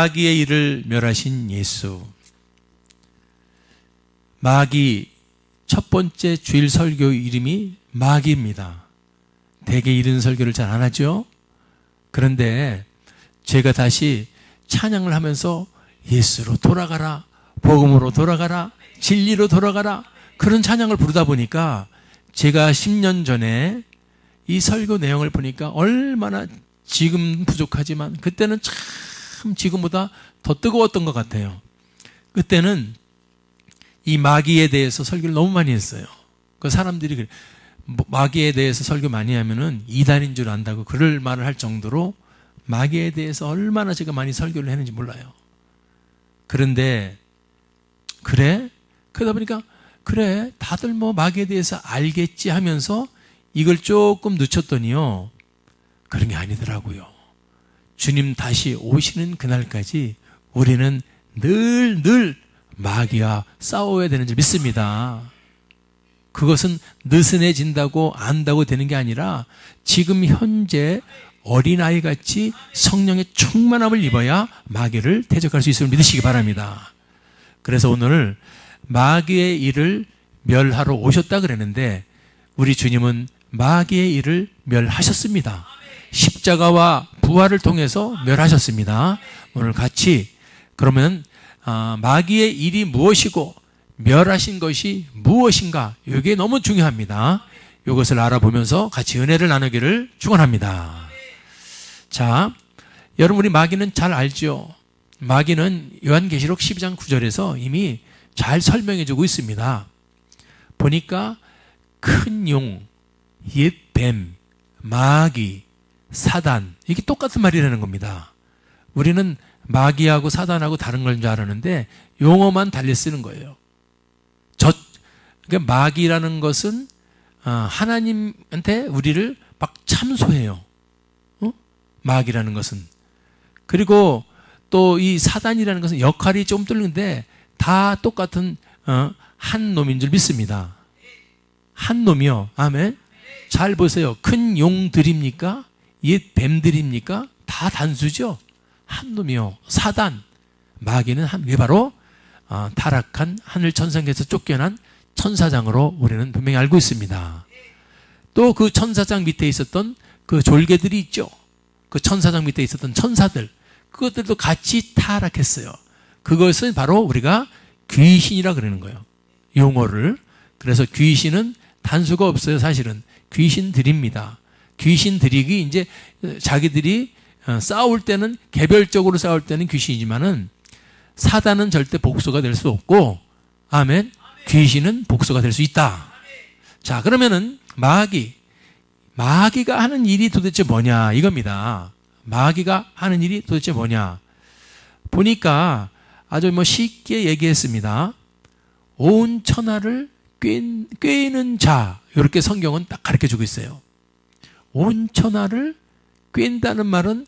마귀의 일을 멸하신 예수. 마귀 첫 번째 주일 설교 이름이 마귀입니다. 대개 이런 설교를 잘 안 하죠. 그런데 제가 다시 찬양을 하면서 예수로 돌아가라, 복음으로 돌아가라, 진리로 돌아가라, 그런 찬양을 부르다 보니까 제가 10년 전에 이 설교 내용을 보니까 얼마나 지금 부족하지만 그때는 참 지금보다 더 뜨거웠던 것 같아요. 그때는 이 마귀에 대해서 설교를 너무 많이 했어요. 그 사람들이 그래, 마귀에 대해서 설교 많이 하면은 이단인 줄 안다고 그럴 말을 할 정도로 마귀에 대해서 얼마나 제가 많이 설교를 했는지 몰라요. 그런데 그래? 그러다 보니까 그래, 다들 뭐 마귀에 대해서 알겠지 하면서 이걸 조금 늦췄더니요, 그런 게 아니더라고요. 주님 다시 오시는 그날까지 우리는 늘 마귀와 싸워야 되는 줄 믿습니다. 그것은 느슨해진다고 안다고 되는 게 아니라 지금 현재 어린아이같이 성령의 충만함을 입어야 마귀를 대적할 수 있음을 믿으시기 바랍니다. 그래서 오늘 마귀의 일을 멸하러 오셨다 그랬는데 우리 주님은 마귀의 일을 멸하셨습니다. 십자가와 부활을 통해서 멸하셨습니다. 오늘 같이 그러면 마귀의 일이 무엇이고 멸하신 것이 무엇인가, 이게 너무 중요합니다. 이것을 알아보면서 같이 은혜를 나누기를 축원합니다. 자, 여러분, 우리 마귀는 잘 알죠? 마귀는 요한계시록 12장 9절에서 이미 잘 설명해 주고 있습니다. 보니까 큰 용, 옛 뱀, 마귀, 사단, 이게 똑같은 말이라는 겁니다. 우리는 마귀하고 사단하고 다른 걸 줄 알았는데 용어만 달리 쓰는 거예요. 그러니까 마귀라는 것은 하나님한테 우리를 막 참소해요. 마귀라는 것은. 그리고 또 이 사단이라는 것은 역할이 좀 틀린데 다 똑같은 한 놈인 줄 믿습니다. 한 놈이요. 아멘. 잘 보세요. 큰 용들입니까? 옛 뱀들입니까? 다 단수죠. 한 놈이요. 사단, 마귀는 왜 바로 타락한 하늘 천상에서 쫓겨난 천사장으로 우리는 분명히 알고 있습니다. 또 그 천사장 밑에 있었던 그 졸개들이 있죠. 그 천사장 밑에 있었던 천사들, 그것들도 같이 타락했어요. 그것은 바로 우리가 귀신이라 그러는 거예요. 용어를. 그래서 귀신은 단수가 없어요. 사실은 귀신들입니다. 귀신들이 이제 자기들이 싸울 때는 개별적으로 싸울 때는 귀신이지만은 사단은 절대 복수가 될 수 없고, 아멘. 귀신은 복수가 될 수 있다. 자, 그러면은 마귀가 하는 일이 도대체 뭐냐 이겁니다. 마귀가 하는 일이 도대체 뭐냐 보니까 아주 쉽게 얘기했습니다. 온 천하를 꿰는 자, 이렇게 성경은 딱 가르쳐주고 있어요. 온 천하를 꿰다는 말은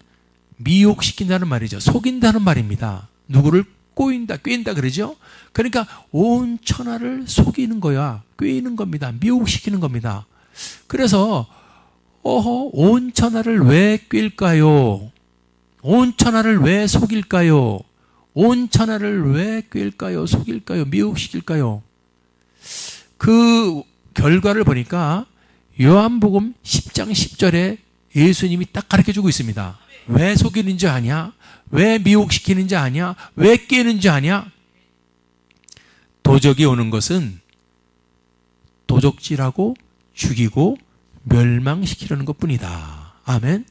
미혹시킨다는 말이죠. 속인다는 말입니다. 누구를 꿰인다 그러죠. 그러니까 온 천하를 속이는 거야. 꿰는 겁니다. 미혹시키는 겁니다. 그래서 온 천하를 왜 꿰일까요? 온 천하를 왜 속일까요? 온 천하를 왜 꿰일까요? 속일까요? 미혹시킬까요? 그 결과를 보니까 요한복음 10장 10절에 예수님이 딱 가르쳐주고 있습니다. 왜 속이는지 아냐? 왜 미혹시키는지 아냐? 왜 깨는지 아냐? 도적이 오는 것은 도적질하고 죽이고 멸망시키려는 것뿐이다. 아멘.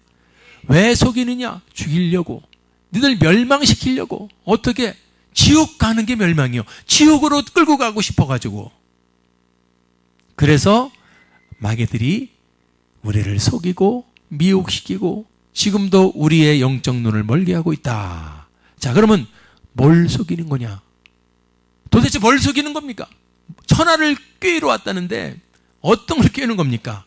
왜 속이느냐? 죽이려고. 너희들 멸망시키려고. 어떻게? 지옥 가는 게 멸망이요. 지옥으로 끌고 가고 싶어가지고. 그래서 마귀들이 우리를 속이고 미혹시키고 지금도 우리의 영적 눈을 멀게 하고 있다. 자, 그러면 뭘 속이는 거냐? 도대체 뭘 속이는 겁니까? 천하를 꿰러 왔다는데 어떤 걸 꿰는 겁니까?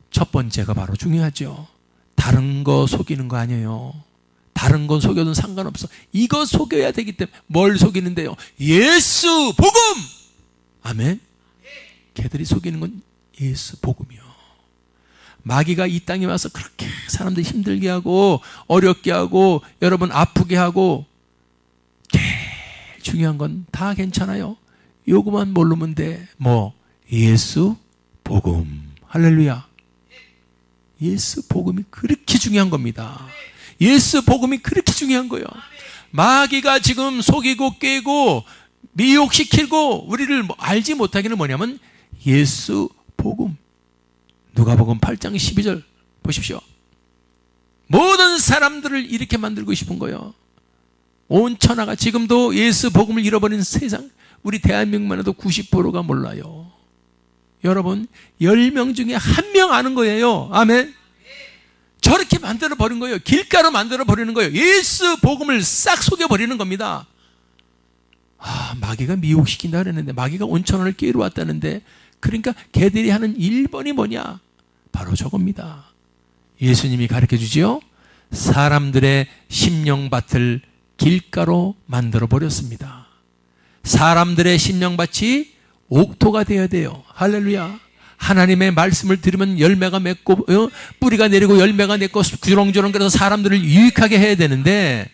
첫 번째가 바로 중요하죠. 다른 거 속이는 거 아니에요. 다른 건 속여도 상관없어. 이거 속여야 되기 때문에. 뭘 속이는데요? 예수 복음. 아멘. 걔들이 속이는 건 예수 복음이요. 마귀가 이 땅에 와서 그렇게 사람들 힘들게 하고 어렵게 하고 여러분 아프게 하고, 제일 중요한 건 다 괜찮아요. 요거만 모르면 돼. 뭐? 예수 복음. 할렐루야. 예수 복음이 그렇게 중요한 겁니다. 예수 복음이 그렇게 중요한 거예요. 마귀가 지금 속이고 깨고 미혹시키고 우리를 알지 못하기는 뭐냐면 예수 복음. 누가복음 8장 12절 보십시오. 모든 사람들을 이렇게 만들고 싶은 거예요. 온 천하가 지금도 예수 복음을 잃어버린 세상, 우리 대한민국만 해도 90%가 몰라요. 여러분 10명 중에 1명 아는 거예요. 아멘. 저렇게 만들어버린 거예요. 길가로 만들어버리는 거예요. 예수 복음을 싹 속여버리는 겁니다. 마귀가 미혹시킨다 그랬는데, 마귀가 온천을 깨러 왔다는데, 그러니까 걔들이 하는 1번이 뭐냐? 바로 저겁니다. 예수님이 가르쳐주지요. 사람들의 심령밭을 길가로 만들어버렸습니다. 사람들의 심령밭이 옥토가 되어야 돼요. 할렐루야. 하나님의 말씀을 들으면 열매가 맺고 뿌리가 내리고 열매가 맺고 주렁주렁 그래서 사람들을 유익하게 해야 되는데,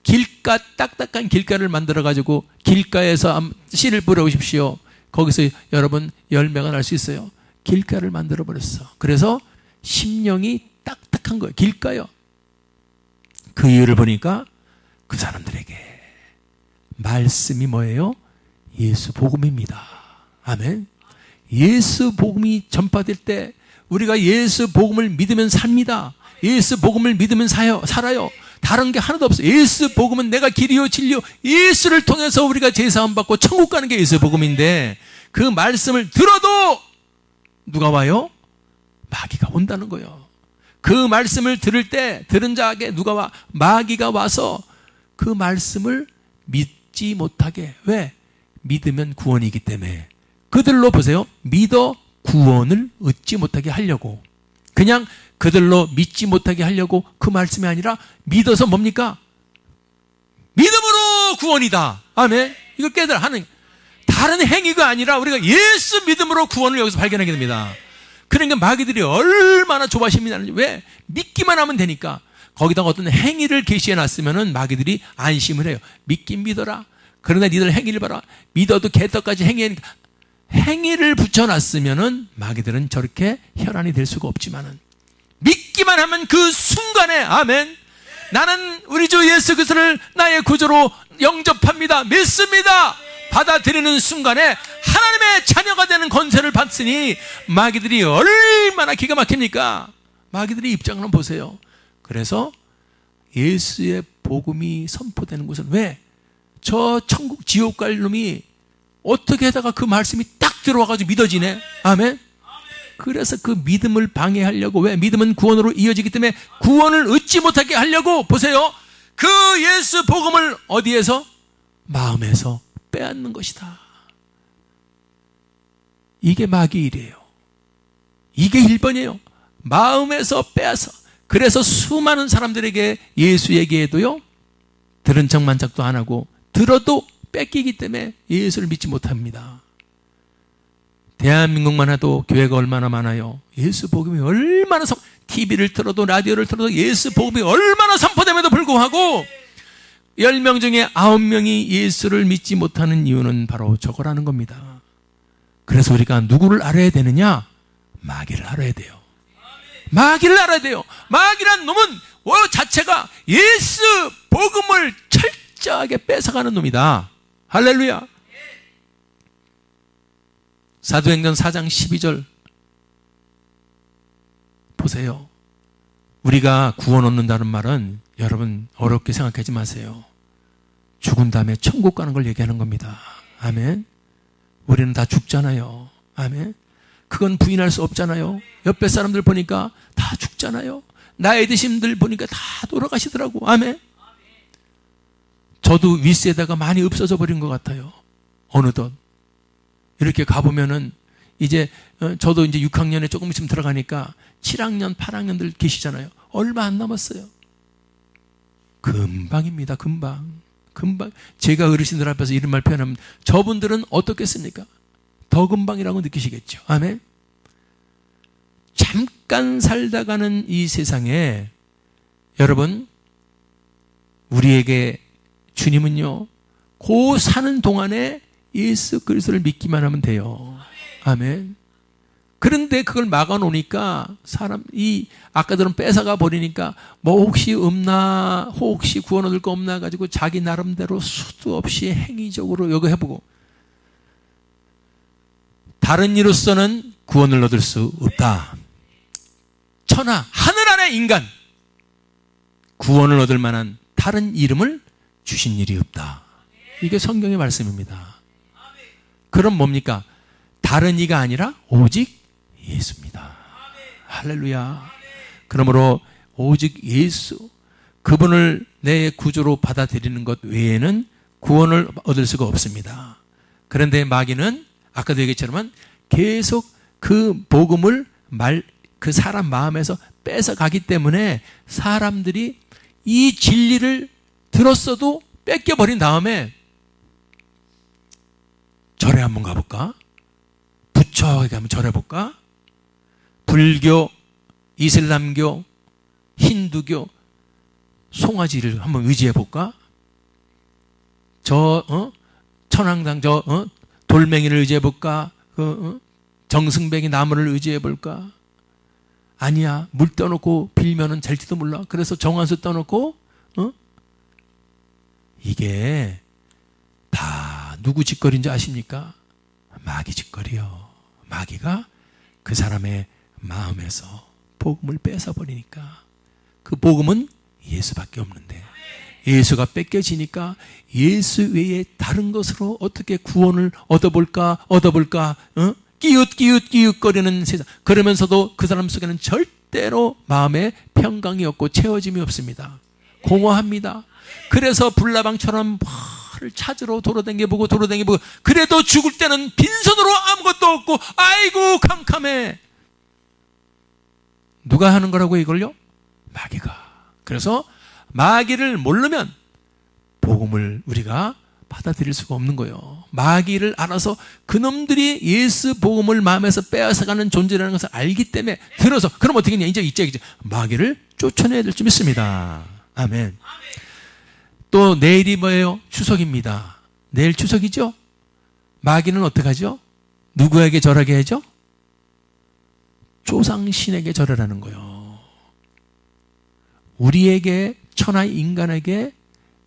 길가, 딱딱한 길가를 만들어가지고 길가에서 씨를 뿌려오십시오. 거기서 여러분 열매가 날 수 있어요. 길가를 만들어버렸어. 그래서 심령이 딱딱한 거예요. 길가요. 그 이유를 보니까 그 사람들에게 말씀이 뭐예요? 예수 복음입니다. 아멘. 예수 복음이 전파될 때 우리가 예수 복음을 믿으면 삽니다. 예수 복음을 믿으면 살아요. 다른 게 하나도 없어요. 예수 복음은 내가 길이요 진리요, 예수를 통해서 우리가 제사함 받고 천국 가는 게 예수 복음인데, 그 말씀을 들어도 누가 와요? 마귀가 온다는 거예요. 그 말씀을 들을 때 들은 자에게 누가 와? 마귀가 와서 그 말씀을 믿지 못하게. 왜? 믿으면 구원이기 때문에. 그들로 보세요. 믿어 구원을 얻지 못하게 하려고, 그냥 그들로 믿지 못하게 하려고 그 말씀이 아니라 믿어서 뭡니까? 믿음으로 구원이다. 아멘. 이걸 깨달아 하는, 다른 행위가 아니라 우리가 예수 믿음으로 구원을 여기서 발견하게 됩니다. 그러니까 마귀들이 얼마나 조바심이 나는지. 왜? 믿기만 하면 되니까. 거기다가 어떤 행위를 계시해 놨으면은 마귀들이 안심을 해요. 믿긴 믿어라. 그러나 니들 행위를 봐라. 믿어도 개떡까지 행위하니까. 행위를 붙여놨으면은 마귀들은 저렇게 혈안이 될 수가 없지만은, 믿기만 하면 그 순간에, 아멘, 나는 우리 주 예수 그리스도를 나의 구주로 영접합니다, 믿습니다, 받아들이는 순간에 하나님의 자녀가 되는 권세를 받으니 마귀들이 얼마나 기가 막힙니까? 마귀들의 입장을 한번 보세요. 그래서 예수의 복음이 선포되는 곳은, 왜? 저 천국 지옥 갈 놈이 어떻게 하다가 그 말씀이 딱 들어와가지고 믿어지네. 아멘. 그래서 그 믿음을 방해하려고, 왜? 믿음은 구원으로 이어지기 때문에 구원을 얻지 못하게 하려고, 보세요, 그 예수 복음을 어디에서? 마음에서 빼앗는 것이다. 이게 마귀 일이에요. 이게 1번이에요. 마음에서 빼앗아. 그래서 수많은 사람들에게 예수 얘기해도요, 들은 척만척도 안 하고, 들어도 뺏기기 때문에 예수를 믿지 못합니다. 대한민국만 해도 교회가 얼마나 많아요. 예수 복음이 얼마나 TV를 틀어도 라디오를 틀어도 예수 복음이 얼마나 선포됨에도 불구하고 10명 중에 9명이 예수를 믿지 못하는 이유는 바로 저거라는 겁니다. 그래서 우리가 누구를 알아야 되느냐? 마귀를 알아야 돼요. 마귀를 알아야 돼요. 마귀란 놈은 자체가 예수 복음을 철저하게 뺏어가는 놈이다. 할렐루야. 사도행전 4장 12절 보세요. 우리가 구원 얻는다는 말은 여러분 어렵게 생각하지 마세요. 죽은 다음에 천국 가는 걸 얘기하는 겁니다. 아멘. 우리는 다 죽잖아요. 아멘. 그건 부인할 수 없잖아요. 옆에 사람들 보니까 다 죽잖아요. 나이 드신들 보니까 다 돌아가시더라고. 아멘. 저도 윗세대가 많이 없어져 버린 것 같아요. 어느덧 이렇게 가보면은 이제 저도 이제 6학년에 조금 있으면 들어가니까 7학년, 8학년들 계시잖아요. 얼마 안 남았어요. 금방입니다. 금방. 제가 어르신들 앞에서 이런 말 표현하면 저분들은 어떻겠습니까? 더 금방이라고 느끼시겠죠. 아멘. 잠깐 살다 가는 이 세상에 여러분, 우리에게 주님은요, 그 사는 동안에 예수 그리스도를 믿기만 하면 돼요. 아멘. 그런데 그걸 막아놓으니까 아까들은 뺏어가 버리니까 뭐 혹시 없나, 혹시 구원 얻을 거 없나 가지고 자기 나름대로 수도 없이 행위적으로 이거 해보고, 다른 이로서는 구원을 얻을 수 없다. 천하 하늘 아래 인간 구원을 얻을 만한 다른 이름을 주신 일이 없다. 이게 성경의 말씀입니다. 그럼 뭡니까? 다른 이가 아니라 오직 예수입니다. 할렐루야. 그러므로 오직 예수, 그분을 내 구주로 받아들이는 것 외에는 구원을 얻을 수가 없습니다. 그런데 마귀는 아까도 얘기했지만 계속 그 복음을 그 사람 마음에서 뺏어가기 때문에 사람들이 이 진리를 들었어도 뺏겨버린 다음에 절에 한번 가볼까? 부처에게 한번 절해볼까? 불교, 이슬람교, 힌두교, 송아지를 한번 의지해볼까? 천왕당 돌멩이를 의지해볼까? 정승뱅이 나무를 의지해볼까? 아니야, 물 떠놓고 빌면은 잘지도 몰라. 그래서 정한수 떠놓고, 이게 다 누구 짓거리인지 아십니까? 마귀 짓거리요. 마귀가 그 사람의 마음에서 복음을 뺏어버리니까, 그 복음은 예수밖에 없는데 예수가 뺏겨지니까 예수 외에 다른 것으로 어떻게 구원을 얻어볼까 끼웃거리는 세상. 그러면서도 그 사람 속에는 절대로 마음에 평강이 없고 채워짐이 없습니다. 공허합니다. 그래서 불나방처럼 를 찾으러 돌아다니고 그래도 죽을 때는 빈손으로 아무것도 없고 아이고 캄캄해. 누가 하는 거라고 이걸요? 마귀가. 그래서 마귀를 모르면 복음을 우리가 받아들일 수가 없는 거예요. 마귀를 알아서 그놈들이 예수 복음을 마음에서 빼앗아가는 존재라는 것을 알기 때문에 들어서, 그럼 어떻게 했냐? 이제 마귀를 쫓아내야 될 줄 믿습니다. 아멘. 또 내일이 뭐예요? 추석입니다. 내일 추석이죠? 마귀는 어떻게 하죠? 누구에게 절하게 하죠? 조상신에게 절하라는 거예요. 우리에게, 천하 인간에게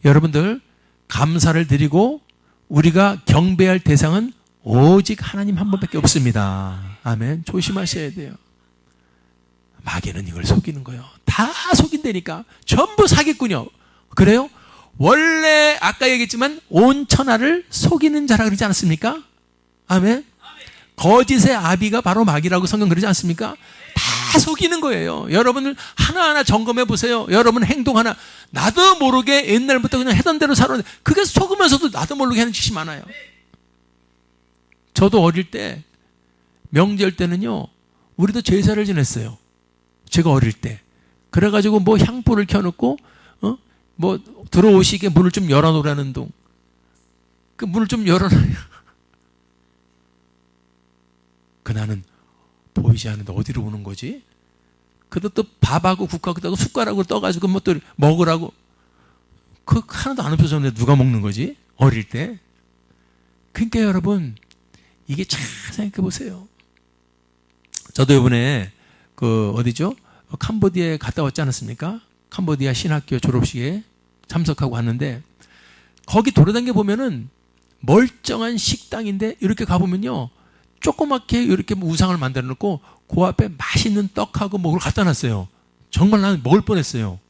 여러분들 감사를 드리고 우리가 경배할 대상은 오직 하나님 한 분밖에 없습니다. 아멘. 조심하셔야 돼요. 마귀는 이걸 속이는 거예요. 다 속인다니까. 전부 사기꾼이요. 그래요? 원래 아까 얘기했지만 온 천하를 속이는 자라 그러지 않았습니까? 아멘. 거짓의 아비가 바로 마귀라고 성경 그러지 않습니까? 다 속이는 거예요. 여러분을 하나하나 점검해 보세요. 여러분 행동 하나, 나도 모르게 옛날부터 그냥 하던 대로 살았는데 그게 속으면서도 나도 모르게 하는 짓이 많아요. 저도 어릴 때 명절 때는요, 우리도 제사를 지냈어요. 제가 어릴 때. 그래가지고 뭐 향불을 켜놓고 뭐 들어오시게 문을 좀 열어놓으라는 둥. 그 문을 좀 열어놔요. 그나는 보이지 않는데 어디로 오는 거지? 그래도 또 밥하고 국하고 숟가락으로 떠가지고 뭐 또 먹으라고. 그 하나도 안 없어졌는데 누가 먹는 거지? 어릴 때. 그러니까 여러분, 이게 잘 생각해 보세요. 저도 이번에 어디죠? 캄보디아에 갔다 왔지 않았습니까? 캄보디아 신학교 졸업식에 참석하고 왔는데, 거기 돌아다녀 보면은 멀쩡한 식당인데 이렇게 가보면요, 조그맣게 이렇게 우상을 만들어 놓고 그 앞에 맛있는 떡하고 뭐를 갖다 놨어요. 정말 나는 먹을 뻔했어요.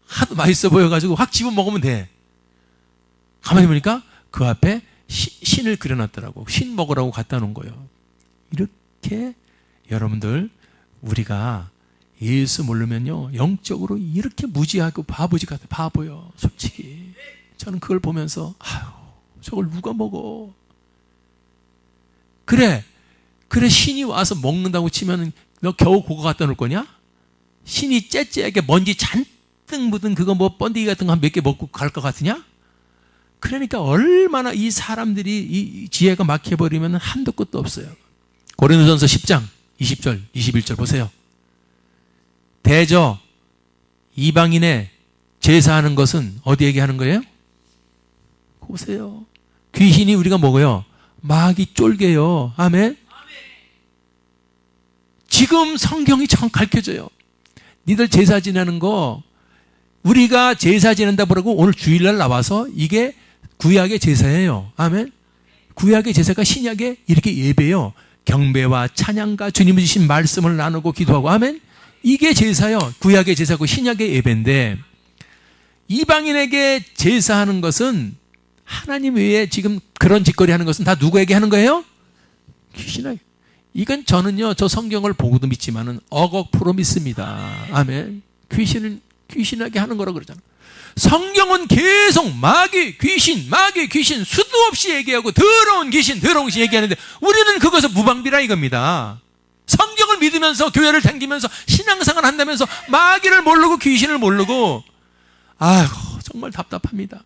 하도 맛있어 보여가지고 확 집어 먹으면 돼. 가만히 보니까 그 앞에 신을 그려놨더라고. 신 먹으라고 갖다 놓은 거예요. 이렇게 여러분들, 우리가 예수 모르면요, 영적으로 이렇게 무지하고 바보지 같아. 바보요, 솔직히. 저는 그걸 보면서 아유, 저걸 누가 먹어. 그래 신이 와서 먹는다고 치면 너 겨우 그거 갖다 놓을 거냐? 신이 째째하게 먼지 잔뜩 묻은 그거 뭐 번데기 같은 거 한 몇 개 먹고 갈 것 같으냐? 그러니까 얼마나 이 사람들이 이 지혜가 막혀버리면 한도 끝도 없어요. 고린도전서 10장 20절, 21절 보세요. 대저 이방인의 제사하는 것은 어디에게 하는 거예요? 보세요. 귀신이 우리가 먹어요. 마귀 쫄게요. 아멘. 지금 성경이 참 가르쳐줘요. 니들 제사 지내는 거 우리가 제사 지낸다 그러고 오늘 주일날 나와서 이게 구약의 제사예요. 아멘. 구약의 제사가 신약의 이렇게 예배요. 경배와 찬양과 주님이 주신 말씀을 나누고 기도하고 아멘. 이게 제사요. 구약의 제사고 신약의 예배인데 이방인에게 제사하는 것은 하나님 외에 지금 그런 짓거리 하는 것은 다 누구에게 하는 거예요? 귀신에게. 이건 저는요, 저 성경을 보고도 믿지만은 억억 프로 믿습니다. 아멘. 귀신에게 하는 거라고 그러잖아. 성경은 계속 마귀, 귀신 수도 없이 얘기하고 더러운 귀신 얘기하는데 우리는 그것을 무방비라 이겁니다. 성경을 믿으면서 교회를 다니면서 신앙생활을 한다면서 마귀를 모르고 귀신을 모르고 아이고 정말 답답합니다.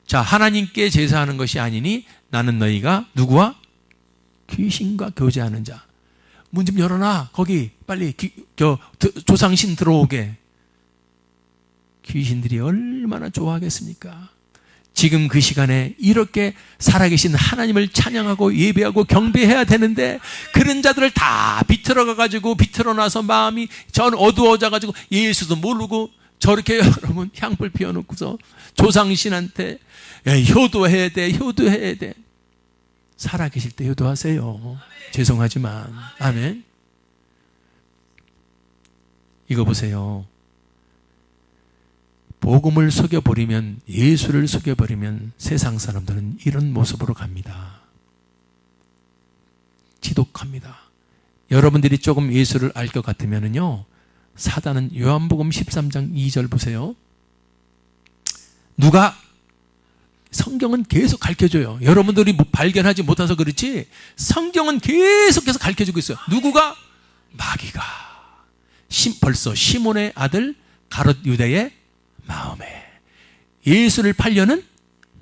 자, 하나님께 제사하는 것이 아니니 나는 너희가 누구와? 귀신과 교제하는 자. 문 좀 열어놔. 거기 빨리 조상신 들어오게. 귀신들이 얼마나 좋아하겠습니까? 지금 그 시간에 이렇게 살아계신 하나님을 찬양하고 예배하고 경배해야 되는데 그런 자들을 다 비틀어가가지고 비틀어놔서 마음이 전 어두워져가지고 예수도 모르고 저렇게 여러분 향불 피워놓고서 조상신한테 효도해야 돼. 살아계실 때 효도하세요. 죄송하지만 아멘. 이거 보세요. 복음을 속여버리면, 예수를 속여버리면 세상 사람들은 이런 모습으로 갑니다. 지독합니다. 여러분들이 조금 예수를 알 것 같으면요, 사단은 요한복음 13장 2절 보세요. 누가 성경은 계속 가르쳐줘요. 여러분들이 발견하지 못해서 그렇지 성경은 계속해서 가르쳐주고 있어요. 누구가? 마귀가. 벌써 시몬의 아들 가롯 유다의 마음에 예수를 팔려는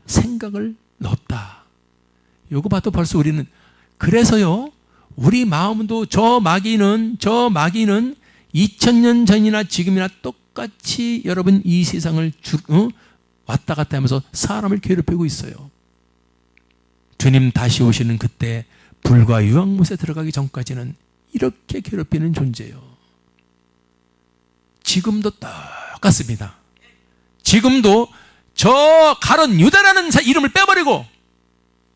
생각을 넣었다. 요거 봐도 벌써 우리는, 그래서요 우리 마음도 저 마귀는 2000년 전이나 지금이나 똑같이 여러분 이 세상을 왔다 갔다 하면서 사람을 괴롭히고 있어요. 주님 다시 오시는 그때 불과 유황못에 들어가기 전까지는 이렇게 괴롭히는 존재예요. 지금도 똑같습니다. 지금도 저 가롯 유다라는 이름을 빼버리고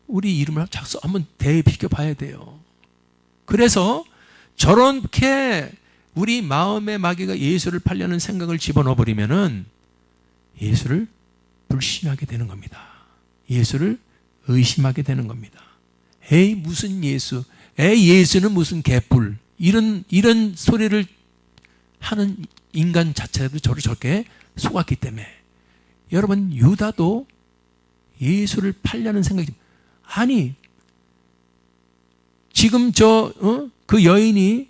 우리 이름을 한번 대비켜 봐야 돼요. 그래서 저렇게 우리 마음의 마귀가 예수를 팔려는 생각을 집어넣어 버리면은 예수를 불신하게 되는 겁니다. 예수를 의심하게 되는 겁니다. 에이 무슨 예수, 에이 예수는 무슨 개뿔, 이런 소리를 하는 인간 자체도 저를 저렇게 속았기 때문에 여러분 유다도 예수를 팔려는 생각이, 아니 지금 그 여인이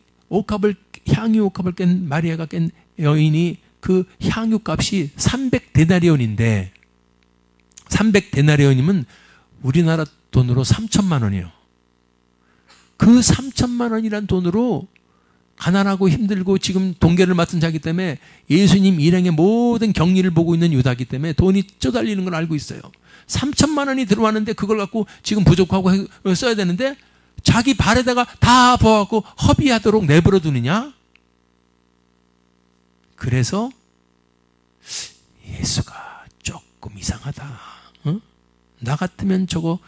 향유옥합을 깬 마리아가 깬 여인이 그 향유값이 300데나리온인데 300데나리온이면 우리나라 돈으로 3천만 원이에요. 그 3천만 원이란 돈으로 가난하고 힘들고 지금 동계를 맡은 자기 때문에 예수님 일행의 모든 격리를 보고 있는 유다기 때문에 돈이 쪼달리는 걸 알고 있어요. 3천만 원이 들어왔는데 그걸 갖고 지금 부족하고 써야 되는데 자기 발에다가 다 부어갖고 허비하도록 내버려 두느냐? 그래서 예수가 조금 이상하다. 나 같으면 저거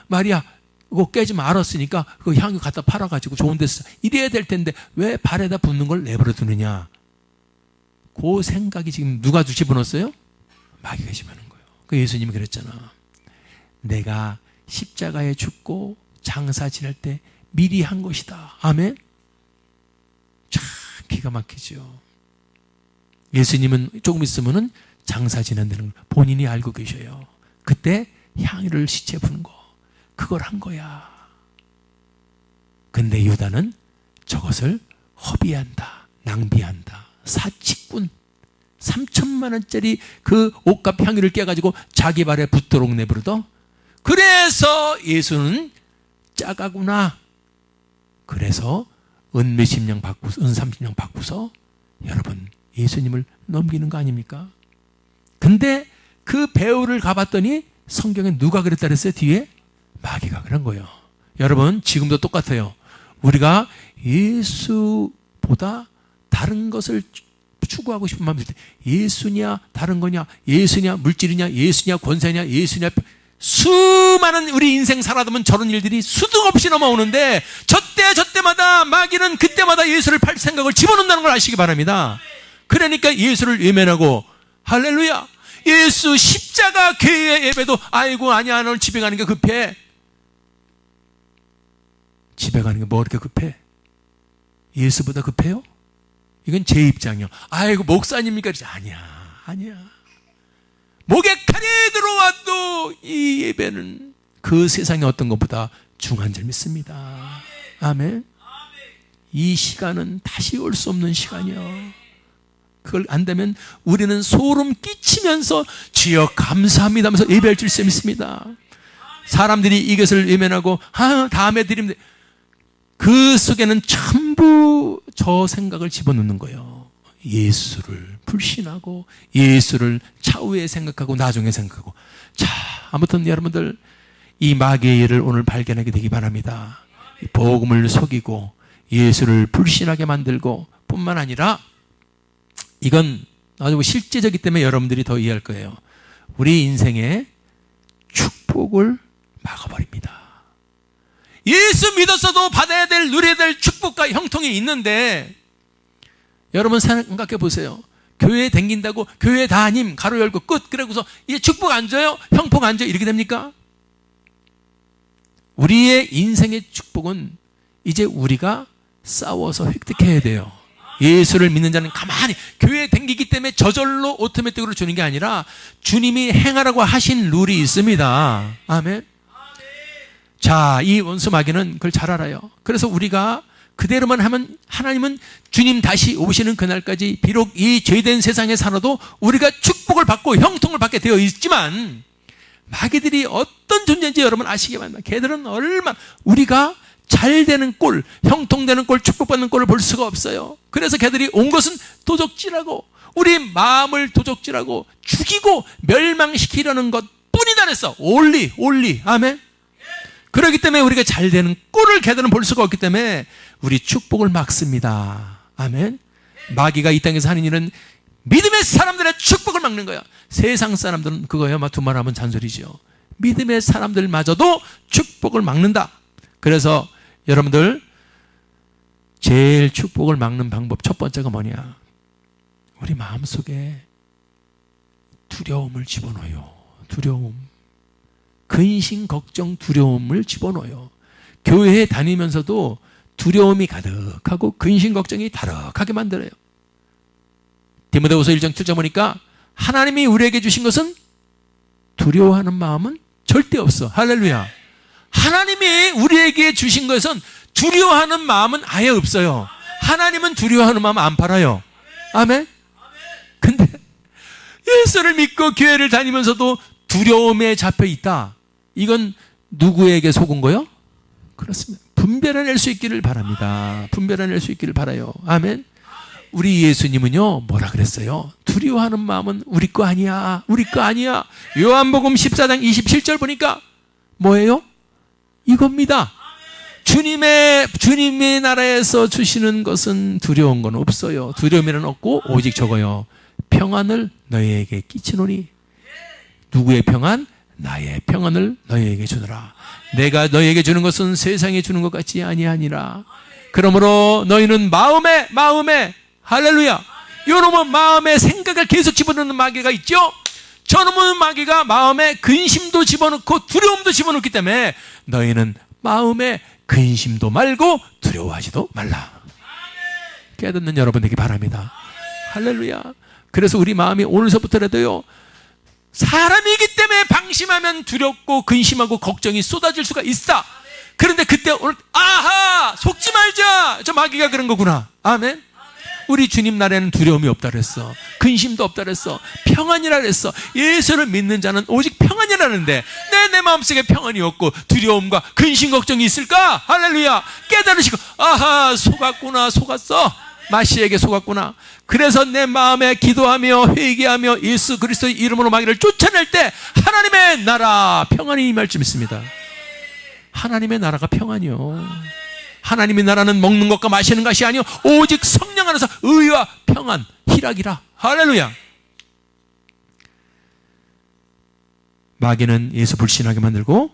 마리아 그거 깨지 말았으니까 그 향유 갖다 팔아가지고 좋은 데서 이래야 될 텐데 왜 발에다 붓는 걸 내버려 두느냐? 그 생각이 지금 누가 집어넣었어요? 마귀가 집어넣은 거예요. 그 예수님이 그랬잖아. 내가 십자가에 죽고 장사 지낼 때 미리 한 것이다. 아멘. 참 기가 막히죠. 예수님은 조금 있으면은 장사 지낸다는 걸 본인이 알고 계셔요. 그때 향유를 시체 부는 거, 그걸 한 거야. 근데 유다는 저것을 허비한다, 낭비한다, 사치꾼. 3천만 원짜리 그 옷값 향유를 깨가지고 자기 발에 붓도록 내버려둬. 그래서 예수는 짜가구나. 그래서 은 몇십 냥 받고서, 은 30냥 받고서 여러분 예수님을 넘기는 거 아닙니까? 근데 그 배후를 가봤더니 성경에 누가 그랬다 그랬어요? 뒤에 마귀가 그런 거예요. 여러분 지금도 똑같아요. 우리가 예수보다 다른 것을 추구하고 싶은 마음이 들 때 예수냐 다른 거냐, 예수냐 물질이냐, 예수냐 권세냐, 예수냐, 수많은 우리 인생 살아보면 저런 일들이 수도 없이 넘어오는데 저때마다 마귀는 그때마다 예수를 팔 생각을 집어넣는다는 걸 아시기 바랍니다. 그러니까 예수를 외면하고, 할렐루야, 예수 십자가 교회 예배도 아이고 아니야 너 집에 가는 게 급해. 집에 가는 게 뭐 그렇게 급해? 예수보다 급해요? 이건 제 입장이요. 아이고 목사님입니까? 아니야. 목에 칼이 들어와도 이 예배는 그 세상의 어떤 것보다 중요한 줄 믿습니다. 아멘. 이 시간은 다시 올 수 없는 시간이요. 그걸 안 되면 우리는 소름 끼치면서 주여 감사합니다 하면서 예배할 줄 믿습니다. 사람들이 이것을 외면하고 다음에 드리면 돼. 그 속에는 전부 저 생각을 집어넣는 거예요. 예수를 불신하고 예수를 차후에 생각하고 나중에 생각하고. 자, 아무튼 여러분들 이 마귀의 일을 오늘 발견하게 되기 바랍니다. 복음을 속이고 예수를 불신하게 만들고 뿐만 아니라 이건 아주 실제적이기 때문에 여러분들이 더 이해할 거예요. 우리 인생의 축복을 막아버립니다. 예수 믿었어도 받아야 될, 누려야 될 축복과 형통이 있는데, 여러분 생각해 보세요. 교회에 댕긴다고 교회 다님 가로 열고 끝 그러고서 이제 축복 안 줘요? 형복 안 줘요? 이렇게 됩니까? 우리의 인생의 축복은 이제 우리가 싸워서 획득해야 돼요. 예수를 믿는 자는 가만히 교회에 댕기기 때문에 저절로 오토매틱으로 주는 게 아니라 주님이 행하라고 하신 룰이 있습니다. 아멘. 자, 이 원수 마귀는 그걸 잘 알아요. 그래서 우리가 그대로만 하면 하나님은 주님 다시 오시는 그날까지 비록 이 죄된 세상에 살아도 우리가 축복을 받고 형통을 받게 되어 있지만, 마귀들이 어떤 존재인지 여러분 아시기 바랍니다. 걔들은 얼마나 우리가 잘 되는 꼴, 형통되는 꼴, 축복받는 꼴을 볼 수가 없어요. 그래서 걔들이 온 것은 도적질하고 우리 마음을 도적질하고 죽이고 멸망시키려는 것 뿐이다 그랬어. 올리. 아멘. 그렇기 때문에 우리가 잘 되는 꼴을 걔들은 볼 수가 없기 때문에 우리 축복을 막습니다. 아멘. 마귀가 이 땅에서 하는 일은 믿음의 사람들의 축복을 막는 거야. 세상 사람들은 그거야 막 두말하면 잔소리죠. 믿음의 사람들마저도 축복을 막는다. 그래서 여러분들 제일 축복을 막는 방법 첫 번째가 뭐냐? 우리 마음속에 두려움을 집어넣어요. 두려움. 근심, 걱정, 두려움을 집어넣어요. 교회에 다니면서도 두려움이 가득하고 근심, 걱정이 다락하게 만들어요. 디모데후서 1장 7절 보니까 하나님이 우리에게 주신 것은 두려워하는 마음은 절대 없어. 할렐루야. 하나님이 우리에게 주신 것은 두려워하는 마음은 아예 없어요. 하나님은 두려워하는 마음 안 팔아요. 아멘. 근데 예수를 믿고 교회를 다니면서도 두려움에 잡혀 있다. 이건 누구에게 속은 거요? 그렇습니다. 분별해낼 수 있기를 바랍니다. 분별해낼 수 있기를 바라요. 아멘. 우리 예수님은요 뭐라 그랬어요? 두려워하는 마음은 우리 거 아니야. 우리 거 아니야. 요한복음 14장 27절 보니까 뭐예요? 이겁니다. 주님의 나라에서 주시는 것은 두려운 건 없어요. 두려움에는 없고 오직 저거요. 평안을 너희에게 끼치노니. 누구의 평안? 나의 평안을 너희에게 주노라. 내가 너희에게 주는 것은 세상에 주는 것 같지 아니하니라. 그러므로 너희는 마음에 할렐루야. 요놈은 마음에 생각을 계속 집어넣는 마귀가 있죠. 저놈은 마귀가 마음에 근심도 집어넣고 두려움도 집어넣기 때문에 너희는 마음에 근심도 말고 두려워하지도 말라. 깨닫는 여러분 되기 바랍니다. 할렐루야. 그래서 우리 마음이 오늘서부터라도요, 사람이기 때문에 방심하면 두렵고 근심하고 걱정이 쏟아질 수가 있어. 그런데 그때 오늘 아하 속지 말자. 저 마귀가 그런 거구나. 아멘. 우리 주님 나라에는 두려움이 없다 그랬어. 근심도 없다 그랬어. 평안이라 그랬어. 예수를 믿는 자는 오직 평안이라는데 내 마음속에 평안이 없고 두려움과 근심 걱정이 있을까? 할렐루야. 깨달으시고 아하, 속았구나, 속았어. 마시에게 속았구나. 그래서 내 마음에 기도하며 회개하며 예수 그리스도의 이름으로 마귀를 쫓아낼 때 하나님의 나라 평안이 임할 줄 믿습니다. 하나님의 나라가 평안이요. 하나님의 나라는 먹는 것과 마시는 것이 아니요 오직 성령 안에서 의와 평안, 희락이라. 할렐루야. 마귀는 예수 불신하게 만들고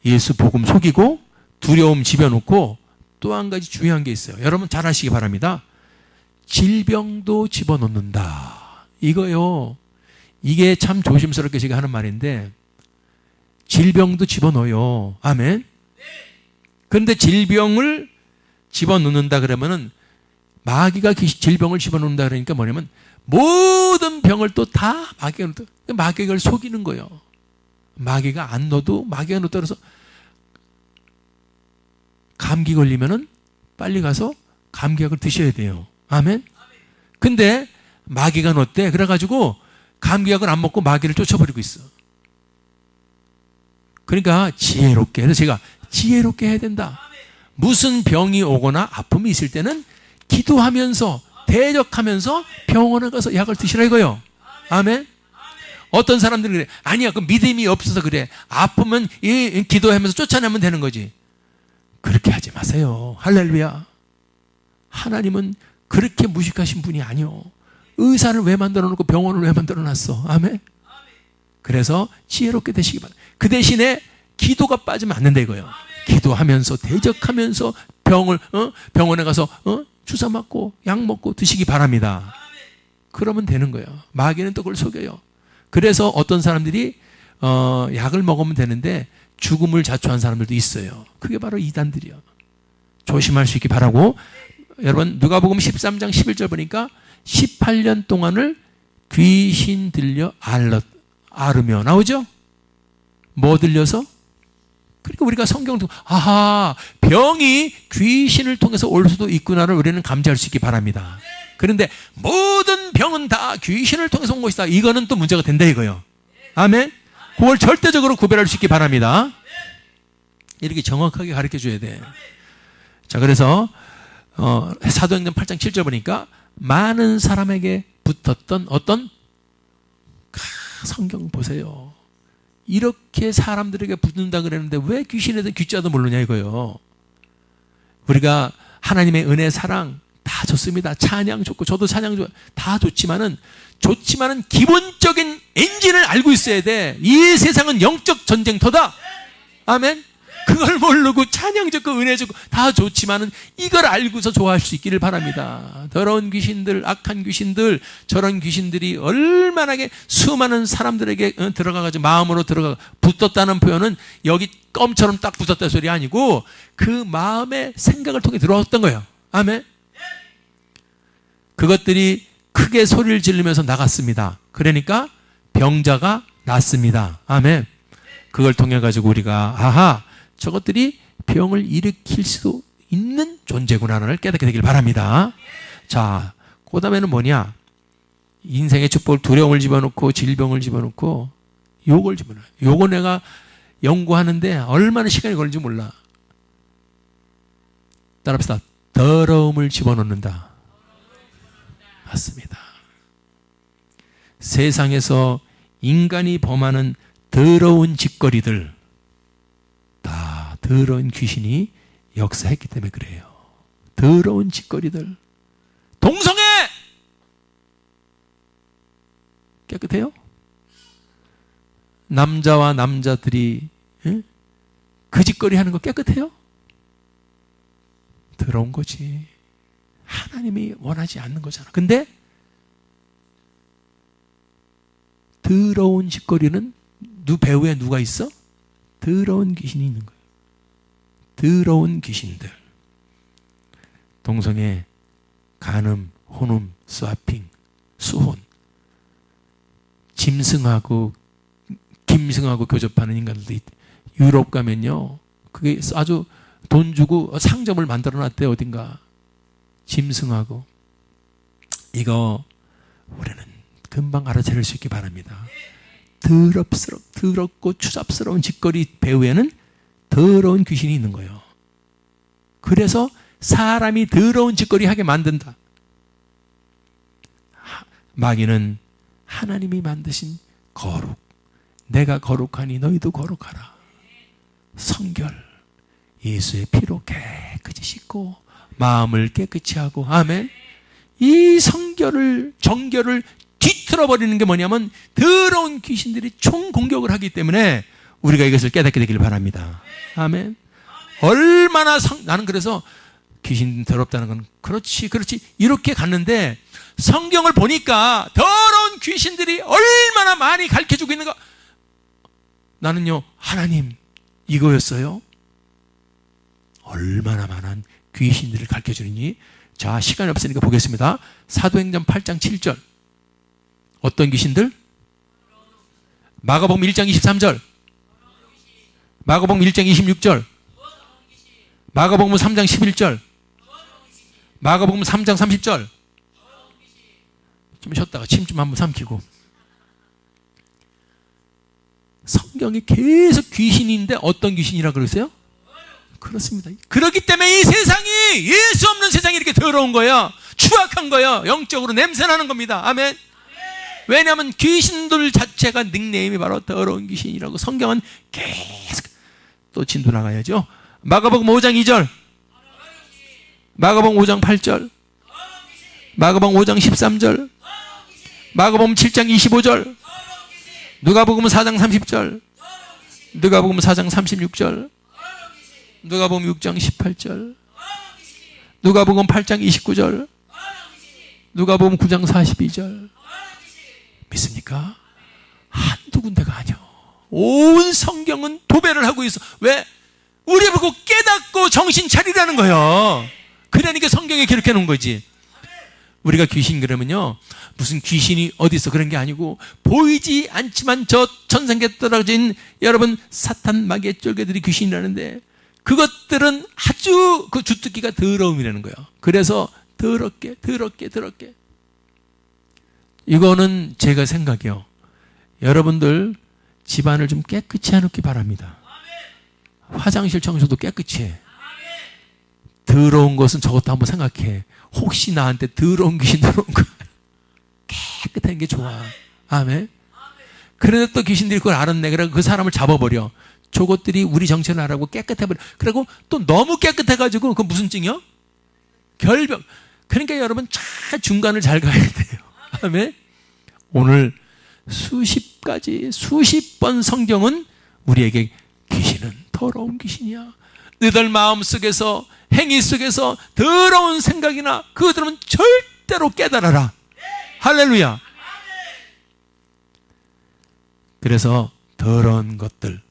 예수 복음 속이고 두려움 집어넣고 또 한 가지 중요한 게 있어요. 여러분 잘 아시기 바랍니다. 질병도 집어넣는다. 이거요. 이게 참 조심스럽게 제가 하는 말인데 질병도 집어넣어요. 아멘. 그런데 질병을 집어넣는다 그러면은 마귀가 질병을 집어넣는다 그러니까 뭐냐면 모든 병을 또 다 마귀가 속이는 거예요. 마귀가 안 넣어도 마귀가 넣었다 그래서 감기 걸리면은 빨리 가서 감기약을 드셔야 돼요. 아멘. 근데 마귀가 넣었대. 그래가지고 감기약을 안 먹고 마귀를 쫓아버리고 있어. 그러니까 지혜롭게, 그래서 제가 지혜롭게 해야 된다. 무슨 병이 오거나 아픔이 있을 때는 기도하면서 대적하면서 병원에 가서 약을 드시라 이거요. 아멘. 어떤 사람들은 그래. 아니야, 그 믿음이 없어서 그래. 아프면 기도하면서 쫓아내면 되는 거지. 그렇게 하지 마세요. 할렐루야. 하나님은 그렇게 무식하신 분이 아니요. 의사를 왜 만들어 놓고 병원을 왜 만들어 놨어? 아멘. 그래서 지혜롭게 되시기 바랍니다. 그 대신에 기도가 빠지면 안 된다 이거예요. 기도하면서 대적하면서 병원에 가서 주사 맞고 약 먹고 드시기 바랍니다. 그러면 되는 거예요. 마귀는 또 그걸 속여요. 그래서 어떤 사람들이 약을 먹으면 되는데 죽음을 자초한 사람들도 있어요. 그게 바로 이단들이요. 조심할 수 있기 바라고. 여러분 누가복음 13장 11절 보니까 18년 동안을 귀신 들려 앓으며 나오죠? 뭐 들려서? 그러니까 우리가 성경을 듣고 아하, 병이 귀신을 통해서 올 수도 있구나를 우리는 감지할 수 있기 바랍니다. 그런데 모든 병은 다 귀신을 통해서 온 것이다. 이거는 또 문제가 된다 이거예요. 아멘. 그걸 절대적으로 구별할 수 있기 바랍니다. 이렇게 정확하게 가르쳐 줘야 돼. 자, 그래서 사도행전 8장 7절 보니까 많은 사람에게 붙었던 어떤 성경 보세요. 이렇게 사람들에게 붙는다 그랬는데 왜 귀신에도 귀자도 모르냐 이거요. 우리가 하나님의 은혜, 사랑 다 좋습니다. 찬양 좋고 저도 찬양 좋아 다 좋지만은 기본적인 엔진을 알고 있어야 돼. 이 세상은 영적 전쟁터다. 아멘. 그걸 모르고 찬양 좋고 은혜 좋고 다 좋지만은 이걸 알고서 좋아할 수 있기를 바랍니다. 더러운 귀신들, 악한 귀신들, 저런 귀신들이 얼마나 수많은 사람들에게 들어가가지고 마음으로 들어가 붙었다는 표현은 여기 껌처럼 딱 붙었다 소리 아니고 그 마음의 생각을 통해 들어왔던 거예요. 아멘. 그것들이 크게 소리를 지르면서 나갔습니다. 그러니까 병자가 낫습니다. 아멘. 그걸 통해 가지고 우리가 아하, 저것들이 병을 일으킬 수도 있는 존재구나를 깨닫게 되길 바랍니다. 자, 그 다음에는 뭐냐? 인생의 축복을 두려움을 집어넣고 질병을 집어넣고 욕을 집어넣어요. 요거 내가 연구하는데 얼마나 시간이 걸리는지 몰라. 따라합시다. 더러움을 집어넣는다. 맞습니다. 세상에서 인간이 범하는 더러운 짓거리들 다 더러운 귀신이 역사했기 때문에 그래요. 더러운 짓거리들. 동성애 깨끗해요? 남자와 남자들이 그 짓거리 하는 거 깨끗해요? 더러운 거지. 하나님이 원하지 않는 거잖아. 근데 더러운 짓거리는 배후에 누가 있어? 더러운 귀신이 있는 거예요. 더러운 귀신들. 동성애, 간음, 혼음, 스와핑, 수혼, 짐승하고 김승하고 교접하는 인간들도 있대. 유럽 가면요, 그게 아주 돈 주고 상점을 만들어 놨대. 어딘가 짐승하고. 이거 우리는 금방 알아차릴 수 있기 바랍니다. 더럽고 추잡스러운 짓거리 배후에는 더러운 귀신이 있는 거예요. 그래서 사람이 더러운 짓거리 하게 만든다. 마귀는 하나님이 만드신 거룩, 내가 거룩하니 너희도 거룩하라. 성결, 예수의 피로 깨끗이 씻고 마음을 깨끗이 하고, 아멘. 이 성결을, 정결을 뒤틀어 버리는 게 뭐냐면 더러운 귀신들이 총공격을 하기 때문에 우리가 이것을 깨닫게 되길 바랍니다. 아멘. 얼마나 나는 그래서 귀신 더럽다는 건 그렇지 이렇게 갔는데 성경을 보니까 더러운 귀신들이 얼마나 많이 가르쳐주고 있는가. 나는요, 하나님 이거였어요. 얼마나 많은 귀신들을 가르쳐주느니. 자, 시간이 없으니까 보겠습니다. 사도행전 8장 7절. 어떤 귀신들? 마가복음 1장 23절, 마가복음 1장 26절, 마가복음 3장 11절, 마가복음 3장 30절. 좀 쉬었다가 침 좀 한번 삼키고. 성경이 계속 귀신인데 어떤 귀신이라고 그러세요? 그렇습니다. 그렇기 때문에 이 세상이, 예수 없는 세상이 이렇게 더러운 거예요. 추악한 거예요. 영적으로 냄새나는 겁니다. 아멘. 왜냐하면 귀신들 자체가 닉네임이 바로 더러운 귀신이라고. 성경은 계속 또 진도 나가야죠. 마가복음 5장 2절, 마가복음 5장 8절, 마가복음 5장 13절, 마가복음 7장 25절, 누가복음 4장 30절, 누가복음 4장 36절, 누가복음 6장 18절, 누가복음 8장 29절, 누가복음 9장 42절. 믿습니까? 한두 군데가 아니요. 온 성경은 도배를 하고 있어. 왜? 우리 보고 깨닫고 정신 차리라는 거예요. 그러니까 성경에 기록해 놓은 거지. 우리가 귀신 그러면요, 무슨 귀신이 어디 있어 그런 게 아니고, 보이지 않지만 저 천상계 떨어진 여러분 사탄 마귀의 쫄개들이 귀신이라는데, 그것들은 아주 그 주특기가 더러움이라는 거예요. 그래서 더럽게. 이거는 제가 생각이요, 여러분들 집안을 좀 깨끗이 해놓기 바랍니다. 화장실 청소도 깨끗이 해. 더러운 것은 저것도 한번 생각해. 혹시 나한테 더러운 귀신 들어온 거, 깨끗한 게 좋아. 아멘. 그런데 또 귀신들이 그걸 알았네. 그래서 그 사람을 잡아버려. 저것들이 우리 정체를 알아보고 깨끗해버려. 그리고 또 너무 깨끗해가지고, 그건 무슨 증이요? 결벽. 그러니까 여러분 잘 중간을 잘 가야 돼요. 아멘. 오늘 수십 번 성경은 우리에게 귀신은 더러운 귀신이야. 너희들 마음 속에서, 행위 속에서 더러운 생각이나 그것들은 절대로 깨달아라. 할렐루야. 그래서 더러운 것들,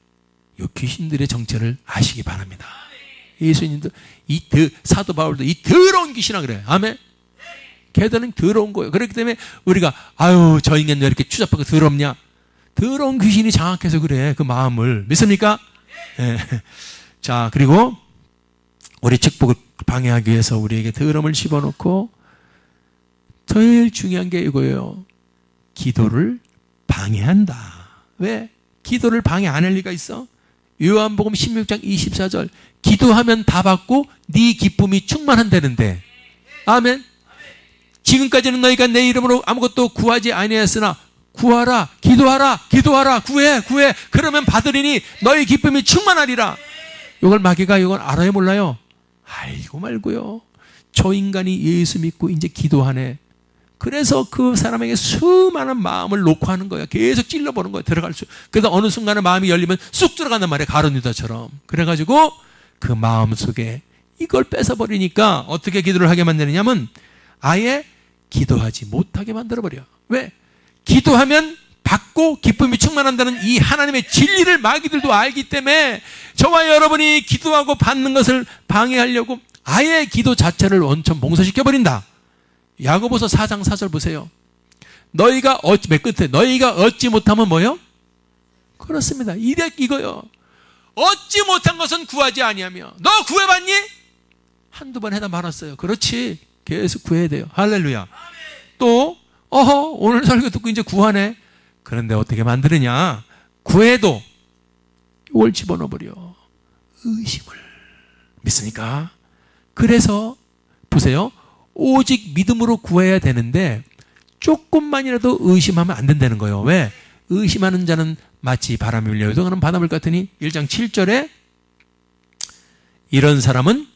이 귀신들의 정체를 아시기 바랍니다. 예수님도 사도 바울도 이 더러운 귀신이라 그래요. 아멘. 걔들은 더러운 거예요. 그렇기 때문에 우리가 아유 저 인간 왜 이렇게 추잡하고 더럽냐, 더러운 귀신이 장악해서 그래. 그 마음을 믿습니까? 네. 자, 그리고 우리 축복을 방해하기 위해서 우리에게 더러움을 집어넣고, 제일 중요한 게 이거예요. 기도를 방해한다. 왜? 기도를 방해 안 할 리가 있어? 요한복음 16장 24절, 기도하면 다 받고 네 기쁨이 충만한다는데. 아멘. 지금까지는 너희가 내 이름으로 아무것도 구하지 아니하였으나 구하라, 기도하라, 구해. 그러면 받으리니 너희 기쁨이 충만하리라. 이걸 마귀가 이걸 알아요, 몰라요? 알고 말고요. 저 인간이 예수 믿고 이제 기도하네. 그래서 그 사람에게 수많은 마음을 놓고 하는 거야. 계속 찔러보는 거야. 들어갈 수. 그래서 어느 순간에 마음이 열리면 쑥 들어간단 말이야. 가룟 유다처럼. 그래가지고 그 마음 속에 이걸 뺏어버리니까 어떻게 기도를 하게 만드느냐면 아예 기도하지 못하게 만들어버려. 왜? 기도하면 받고 기쁨이 충만한다는 이 하나님의 진리를 마귀들도 알기 때문에 저와 여러분이 기도하고 받는 것을 방해하려고 아예 기도 자체를 원천 봉쇄시켜버린다. 야고보서 4장 4절 보세요. 너희가 맨 끝에 너희가 얻지 못하면 뭐요? 그렇습니다. 이거요. 얻지 못한 것은 구하지 아니하며. 너 구해봤니? 한두 번 해다 말았어요. 그렇지. 계속 구해야 돼요. 할렐루야. 또 오늘 설교 듣고 이제 구하네. 그런데 어떻게 만드느냐? 구해도 이걸 집어넣어버려. 의심을. 믿습니까? 그래서 보세요. 오직 믿음으로 구해야 되는데 조금만이라도 의심하면 안 된다는 거예요. 왜? 의심하는 자는 마치 바람이 밀려 요동하는 바닷물 같으니 1장 7절에 이런 사람은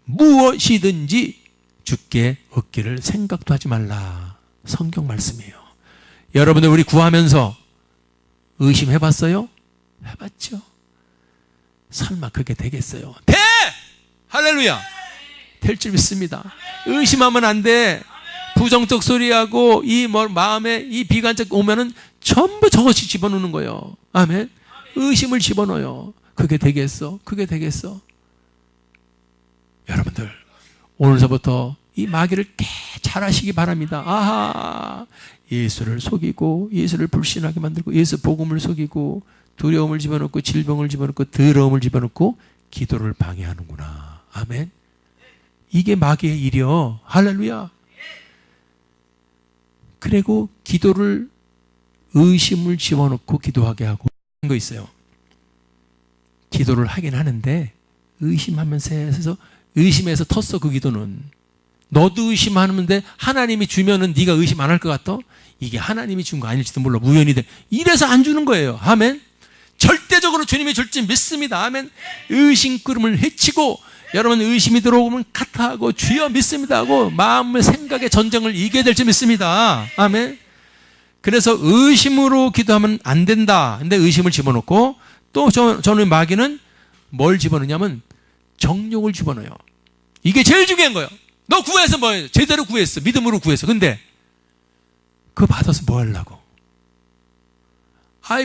무엇이든지 주께 얻기를 생각도 하지 말라. 성경 말씀이에요. 여러분들 우리 구하면서 의심해봤어요? 해봤죠. 설마 그게 되겠어요? 돼! 할렐루야! 될 줄 믿습니다. 의심하면 안 돼. 부정적 소리하고 마음에 이 비관적 오면은 전부 저것이 집어넣는 거예요. 아멘. 의심을 집어넣어요. 그게 되겠어? 그게 되겠어? 여러분들 오늘서부터 이 마귀를 잘 하시기 바랍니다. 아하, 예수를 속이고 예수를 불신하게 만들고 예수 복음을 속이고 두려움을 집어넣고 질병을 집어넣고 더러움을 집어넣고 기도를 방해하는구나. 아멘. 이게 마귀의 일이요. 할렐루야. 그리고 기도를 의심을 집어넣고 기도하게 하고 그런 거 있어요. 기도를 하긴 하는데 의심하면서 해서 의심해서 텄어. 그 기도는 너도 의심하는데 하나님이 주면은 네가 의심 안 할 것 같아? 이게 하나님이 준 거 아닐지도 몰라. 우연히 돼. 이래서 안 주는 거예요. 아멘. 절대적으로 주님이 줄지 믿습니다. 아멘. 의심끌음을 해치고 여러분 의심이 들어오면 카타하고 주여 믿습니다 하고 마음의 생각의 전쟁을 이겨야 될지 믿습니다. 아멘. 그래서 의심으로 기도하면 안 된다. 근데 의심을 집어넣고 또 저는 마귀는 뭘 집어넣냐면 정욕을 집어넣어요. 이게 제일 중요한 거예요. 너 구해서 뭐해? 제대로 구했어. 믿음으로 구했어. 근데 그거 받아서 뭐 하려고?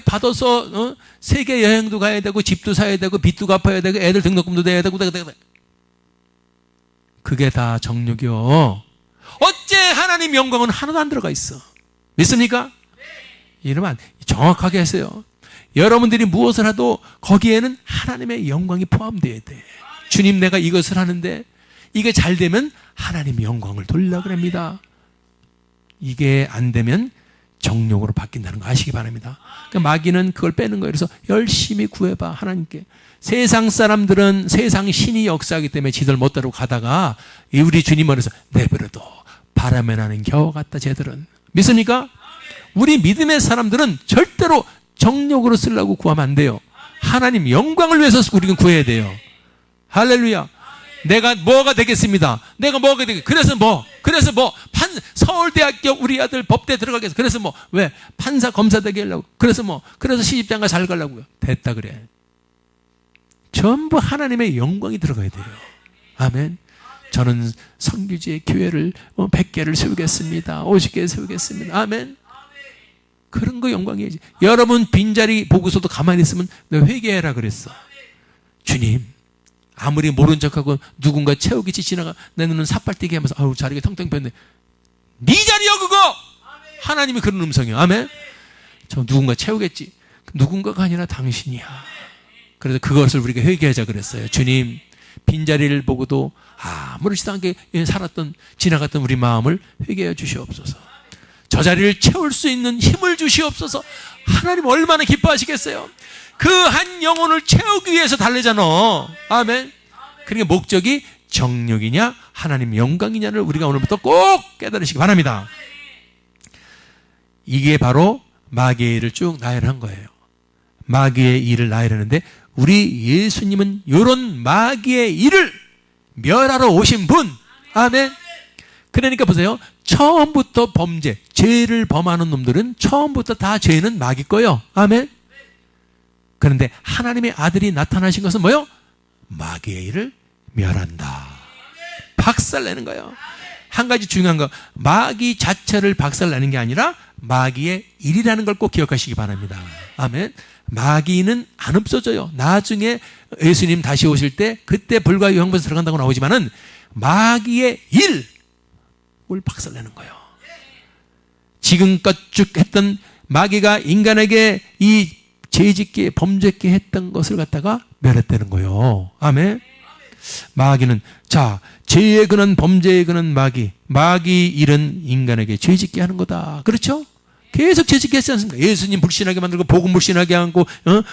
받아서 세계 여행도 가야 되고 집도 사야 되고 빚도 갚아야 되고 애들 등록금도 내야 되고 그게 다 정욕이요. 어째 하나님 영광은 하나도 안 들어가 있어. 믿습니까? 이러면 정확하게 했어요. 여러분들이 무엇을 하도 거기에는 하나님의 영광이 포함되어야 돼. 주님 내가 이것을 하는데 이게 잘 되면 하나님 영광을 돌리려고 합니다. 이게 안 되면 정욕으로 바뀐다는 거 아시기 바랍니다. 그러니까 마귀는 그걸 빼는 거예요. 그래서 열심히 구해봐 하나님께. 세상 사람들은 세상 신이 역사하기 때문에 지들 멋대로 가다가 우리 주님 안에서 내버려둬. 바람에 나는 겨와 같다 쟤들은. 믿습니까? 우리 믿음의 사람들은 절대로 정욕으로 쓰려고 구하면 안 돼요. 하나님 영광을 위해서 우리는 구해야 돼요. 할렐루야. 내가 뭐가 되겠습니다. 내가 뭐가 되겠. 그래서 뭐 서울대학교 우리 아들 법대 들어가게 해서 그래서 왜 판사 검사 되게 하려고. 그래서 시집장가 잘 가려고요. 됐다 그래. 전부 하나님의 영광이 들어가야 돼요. 아멘. 저는 성규지의 교회를 100개를 세우겠습니다. 50개 세우겠습니다. 아멘. 그런 거 영광이지. 여러분 빈자리 보고서도 가만히 있으면 너 회개해라 그랬어. 주님 아무리 모른 척하고 누군가 채우기치 지나가 내 눈은 삿발뛰기 하면서 아우 자리가 텅텅 폈네. 네 자리요 그거. 하나님이 그런 음성이요. 아멘. 저 누군가 채우겠지. 누군가가 아니라 당신이야. 그래서 그것을 우리가 회개하자 그랬어요. 주님 빈자리를 보고도 아무렇지도 않게 살았던 지나갔던 우리 마음을 회개해 주시옵소서. 저 자리를 채울 수 있는 힘을 주시옵소서. 하나님 얼마나 기뻐하시겠어요. 그 한 영혼을 채우기 위해서 달래잖아. 아멘. 그러니까 목적이 정욕이냐 하나님 영광이냐를 우리가 오늘부터 꼭 깨달으시기 바랍니다. 이게 바로 마귀의 일을 쭉 나열한 거예요. 마귀의 일을 나열하는데 우리 예수님은 이런 마귀의 일을 멸하러 오신 분. 아멘. 그러니까 보세요. 처음부터 범죄, 죄를 범하는 놈들은 처음부터 다 죄는 마귀 거예요. 아멘. 그런데 하나님의 아들이 나타나신 것은 뭐요? 마귀의 일을 멸한다. 박살내는 거예요. 한 가지 중요한 거, 마귀 자체를 박살내는 게 아니라 마귀의 일이라는 걸 꼭 기억하시기 바랍니다. 아멘. 마귀는 안 없어져요. 나중에 예수님 다시 오실 때 그때 불과 유황에서 들어간다고 나오지만은 마귀의 일을 박살내는 거예요. 지금껏 쭉 했던 마귀가 인간에게 이 죄짓게 범죄게 했던 것을 갖다가 멸했다는 거예요. 아멘. 마귀는, 자, 죄에 근한 범죄에 근한 마귀 일은 인간에게 죄짓게 하는 거다. 그렇죠? 계속 죄짓게 했지 않습니까? 예수님 불신하게 만들고 복음 불신하게 하고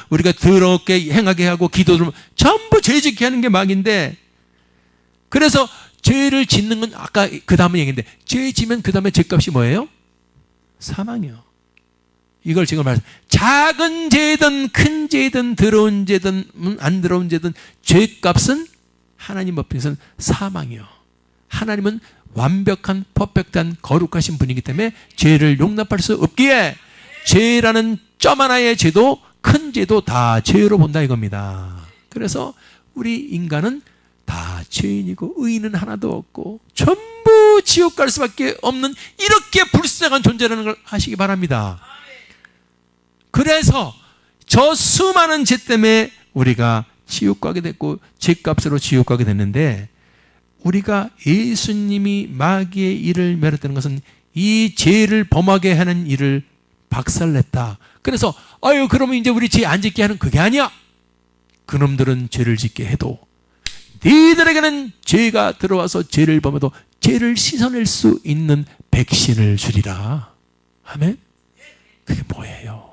우리가 더럽게 행하게 하고 기도를 전부 죄짓게 하는 게 마귀인데, 그래서 죄를 짓는 건 아까 그 다음에 얘기했는데, 죄 지면 그 다음에 죄값이 뭐예요? 사망이요. 이걸 지금 말씀, 작은 죄든 큰 죄든 더러운 죄든 안 더러운 죄든 죄값은 하나님 앞에서는 사망이요. 하나님은 완벽한 퍼펙트한 거룩하신 분이기 때문에 죄를 용납할 수 없기에 죄라는 점 하나의 죄도 큰 죄도 다 죄로 본다 이겁니다. 그래서 우리 인간은 다 죄인이고 의인은 하나도 없고 전부 지옥 갈 수밖에 없는 이렇게 불쌍한 존재라는 걸 아시기 바랍니다. 그래서 저 수많은 죄 때문에 우리가 지옥 가게 됐고 죄값으로 지옥 가게 됐는데, 우리가 예수님이 마귀의 일을 멸했다는 것은 이 죄를 범하게 하는 일을 박살냈다. 그래서 그러면 이제 우리 죄 안 짓게 하는, 그게 아니야. 그놈들은 죄를 짓게 해도 너희들에게는 죄가 들어와서 죄를 범해도 죄를 씻어낼 수 있는 백신을 주리라. 아멘. 그게 뭐예요?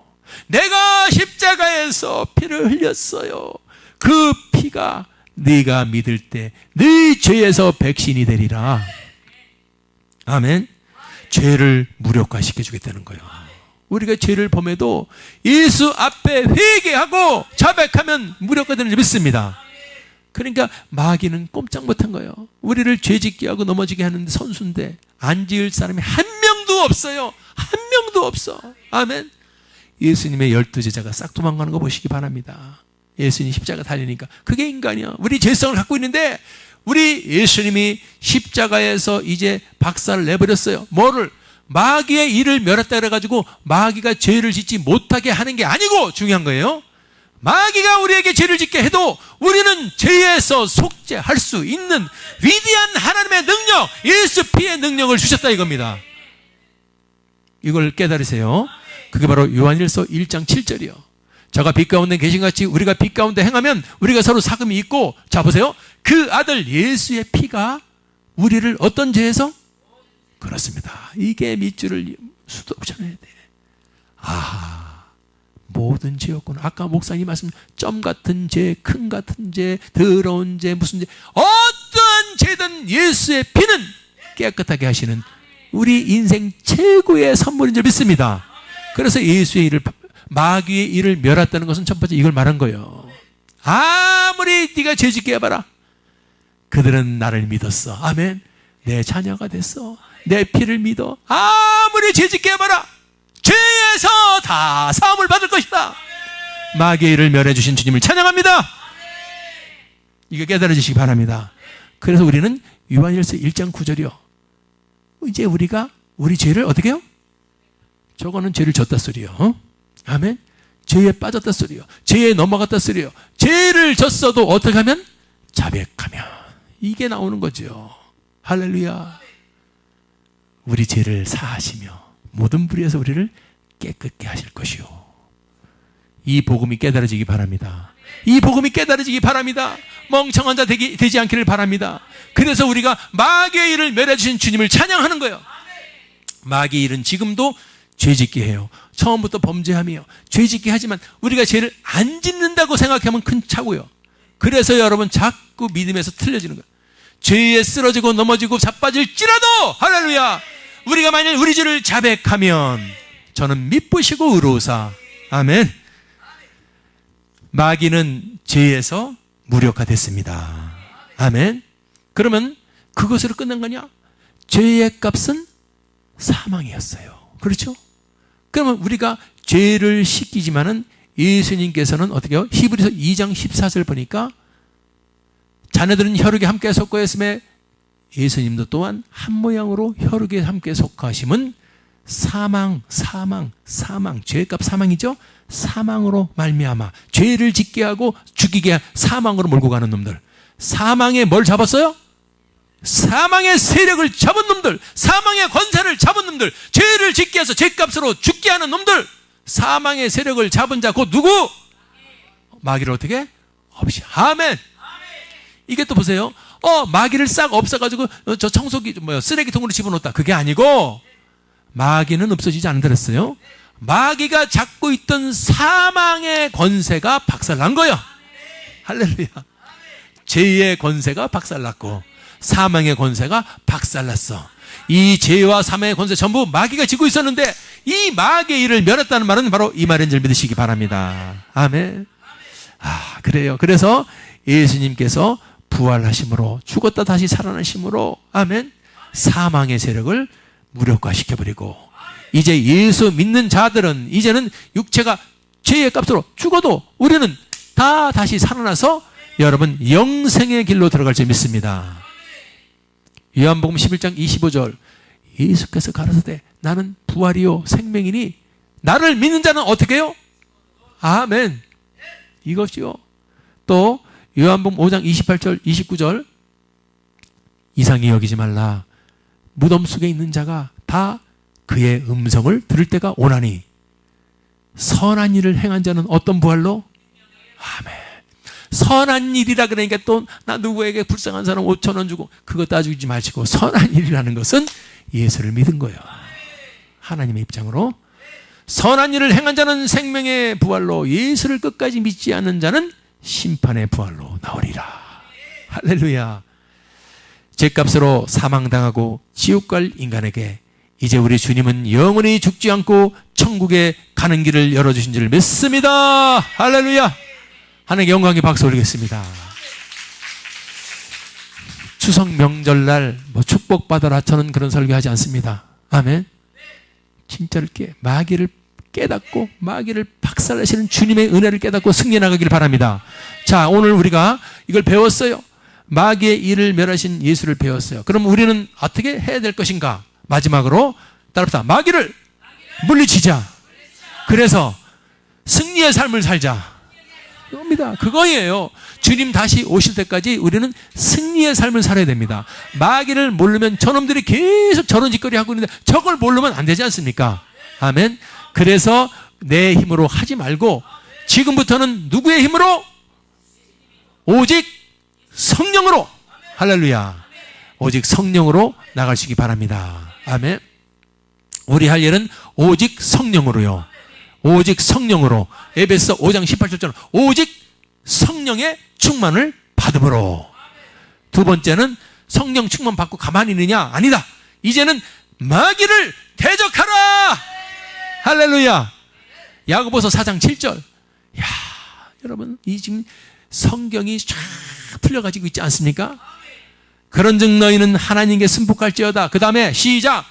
내가 십자가에서 피를 흘렸어요. 그 피가 네가 믿을 때 네 죄에서 백신이 되리라. 아멘. 죄를 무력화시켜 주겠다는 거예요. 우리가 죄를 범해도 예수 앞에 회개하고 자백하면 무력화되는 줄 믿습니다. 그러니까 마귀는 꼼짝 못한 거예요. 우리를 죄짓게 하고 넘어지게 하는데 선수인데 안 지을 사람이 한 명도 없어요. 한 명도 없어. 아멘. 예수님의 12제자가 싹 도망가는 거 보시기 바랍니다. 예수님이 십자가 달리니까 그게 인간이야. 우리 죄성을 갖고 있는데 우리 예수님이 십자가에서 이제 박살을 내버렸어요. 뭐를? 마귀의 일을 멸했다 그래가지고 마귀가 죄를 짓지 못하게 하는 게 아니고, 중요한 거예요. 마귀가 우리에게 죄를 짓게 해도 우리는 죄에서 속죄할 수 있는 위대한 하나님의 능력, 예수 피의 능력을 주셨다 이겁니다. 이걸 깨달으세요. 그게 바로 요한일서 1장 7절이요. 저가 빛 가운데 계신 같이 우리가 빛 가운데 행하면 우리가 서로 사귐이 있고, 자 보세요. 그 아들 예수의 피가 우리를 어떤 죄에서? 그렇습니다. 이게 밑줄을 수도 없이 해야 돼. 모든 죄였구나. 아까 목사님 말씀, 점 같은 죄, 큰 같은 죄, 더러운 죄, 무슨 죄, 어떤 죄든 예수의 피는 깨끗하게 하시는 우리 인생 최고의 선물인 줄 믿습니다. 그래서 예수의 일을, 마귀의 일을 멸했다는 것은 첫 번째 이걸 말한 거예요. 아무리 네가 죄짓게 해봐라, 그들은 나를 믿었어. 아멘. 내 자녀가 됐어. 내 피를 믿어. 아무리 죄짓게 해봐라, 죄에서 다 사함을 받을 것이다. 마귀의 일을 멸해 주신 주님을 찬양합니다. 이게 깨달아지시기 바랍니다. 그래서 우리는 요한일서 1장 9절이요. 이제 우리가 우리 죄를 어떻게 해요? 저거는 죄를 졌다 소리요. 아멘. 죄에 빠졌다 소리요. 죄에 넘어갔다 소리요. 죄를 졌어도 어떻게 하면? 자백하면. 이게 나오는 거죠. 할렐루야. 우리 죄를 사하시며 모든 불의에서 우리를 깨끗게 하실 것이요. 이 복음이 깨달아지기 바랍니다. 이 복음이 깨달아지기 바랍니다. 멍청한 자 되지 않기를 바랍니다. 그래서 우리가 마귀의 일을 멸해주신 주님을 찬양하는 거예요. 마귀의 일은 지금도 죄짓게 해요. 처음부터 범죄하며 죄짓게 하지만 우리가 죄를 안 짓는다고 생각하면 큰 차고요. 그래서 여러분 자꾸 믿음에서 틀려지는 거예요. 죄에 쓰러지고 넘어지고 자빠질지라도, 할렐루야, 우리가 만약 우리 죄를 자백하면 저는 미쁘시고 의로우사. 아멘. 마귀는 죄에서 무력화됐습니다. 아멘. 그러면 그것으로 끝난 거냐? 죄의 값은 사망이었어요. 그렇죠? 그러면 우리가 죄를 씻기지만은 예수님께서는 어떻게 해요? 히브리서 2장 14절 보니까 자네들은 혈육에 함께 속하였음에 예수님도 또한 한 모양으로 혈육에 함께 속하심은 사망, 죄값 사망이죠? 사망으로 말미암아 죄를 짓게 하고 죽이게 사망으로 몰고 가는 놈들, 사망에 뭘 잡았어요? 사망의 세력을 잡은 놈들, 사망의 권세를 잡은 놈들, 죄를 짓게 해서 죄값으로 죽게 하는 놈들, 사망의 세력을 잡은 자 곧 누구? 마귀를 어떻게? 없이. 아멘. 이게 또 보세요. 마귀를 싹 없애가지고 저 청소기 쓰레기통으로 집어넣었다. 그게 아니고 마귀는 없어지지 않더랬어요. 마귀가 잡고 있던 사망의 권세가 박살난 거예요. 할렐루야. 죄의 권세가 박살났고 사망의 권세가 박살났어. 이 죄와 사망의 권세 전부 마귀가 쥐고 있었는데 이 마귀의 일을 멸했다는 말은 바로 이 말인 줄 믿으시기 바랍니다. 아멘. 그래요. 그래서 예수님께서 부활하심으로 죽었다 다시 살아나심으로 아멘. 사망의 세력을 무력화시켜버리고 이제 예수 믿는 자들은 이제는 육체가 죄의 값으로 죽어도 우리는 다 다시 살아나서 여러분 영생의 길로 들어갈 줄 믿습니다. 요한복음 11장 25절 예수께서 가라사대 나는 부활이요 생명이니 나를 믿는 자는 어떻게 해요? 아멘. 이것이요. 또 요한복음 5장 28절 29절 이상히 여기지 말라. 무덤 속에 있는 자가 다 그의 음성을 들을 때가 오나니 선한 일을 행한 자는 어떤 부활로? 아멘. 선한 일이라 그러니까 또 나 누구에게 불쌍한 사람 5,000원 주고 그거 따지지 마시고 선한 일이라는 것은 예수를 믿은 거예요. 하나님의 입장으로 선한 일을 행한 자는 생명의 부활로 예수를 끝까지 믿지 않는 자는 심판의 부활로 나오리라. 할렐루야. 죄값으로 사망당하고 지옥 갈 인간에게 이제 우리 주님은 영원히 죽지 않고 천국에 가는 길을 열어주신 줄 믿습니다. 할렐루야. 하나님께 영광의 박수 올리겠습니다. 추석 명절날 축복받아라 저는 그런 설교하지 않습니다. 아멘. 진짜로 이렇게 마귀를 깨닫고 마귀를 박살내시는 주님의 은혜를 깨닫고 승리해 나가길 바랍니다. 자, 오늘 우리가 이걸 배웠어요. 마귀의 일을 멸하신 예수를 배웠어요. 그럼 우리는 어떻게 해야 될 것인가? 마지막으로 따라합시다. 마귀를 물리치자. 그래서 승리의 삶을 살자. 그겁니다. 그거예요. 주님 다시 오실 때까지 우리는 승리의 삶을 살아야 됩니다. 마귀를 모르면 저놈들이 계속 저런 짓거리 하고 있는데 저걸 모르면 안 되지 않습니까? 아멘. 그래서 내 힘으로 하지 말고 지금부터는 누구의 힘으로? 오직 성령으로. 할렐루야. 오직 성령으로 나가시기 바랍니다. 아멘. 우리 할 일은 오직 성령으로요. 오직 성령으로. 에베소 5장 18절처럼 오직 성령의 충만을 받음으로. 두 번째는 성령 충만 받고 가만히 있느냐? 아니다. 이제는 마귀를 대적하라. 할렐루야. 야고보서 4장 7절. 야, 여러분 이 지금 성경이 쫙 풀려가지고 있지 않습니까? 그런즉 너희는 하나님께 승복할지어다. 그 다음에 시작.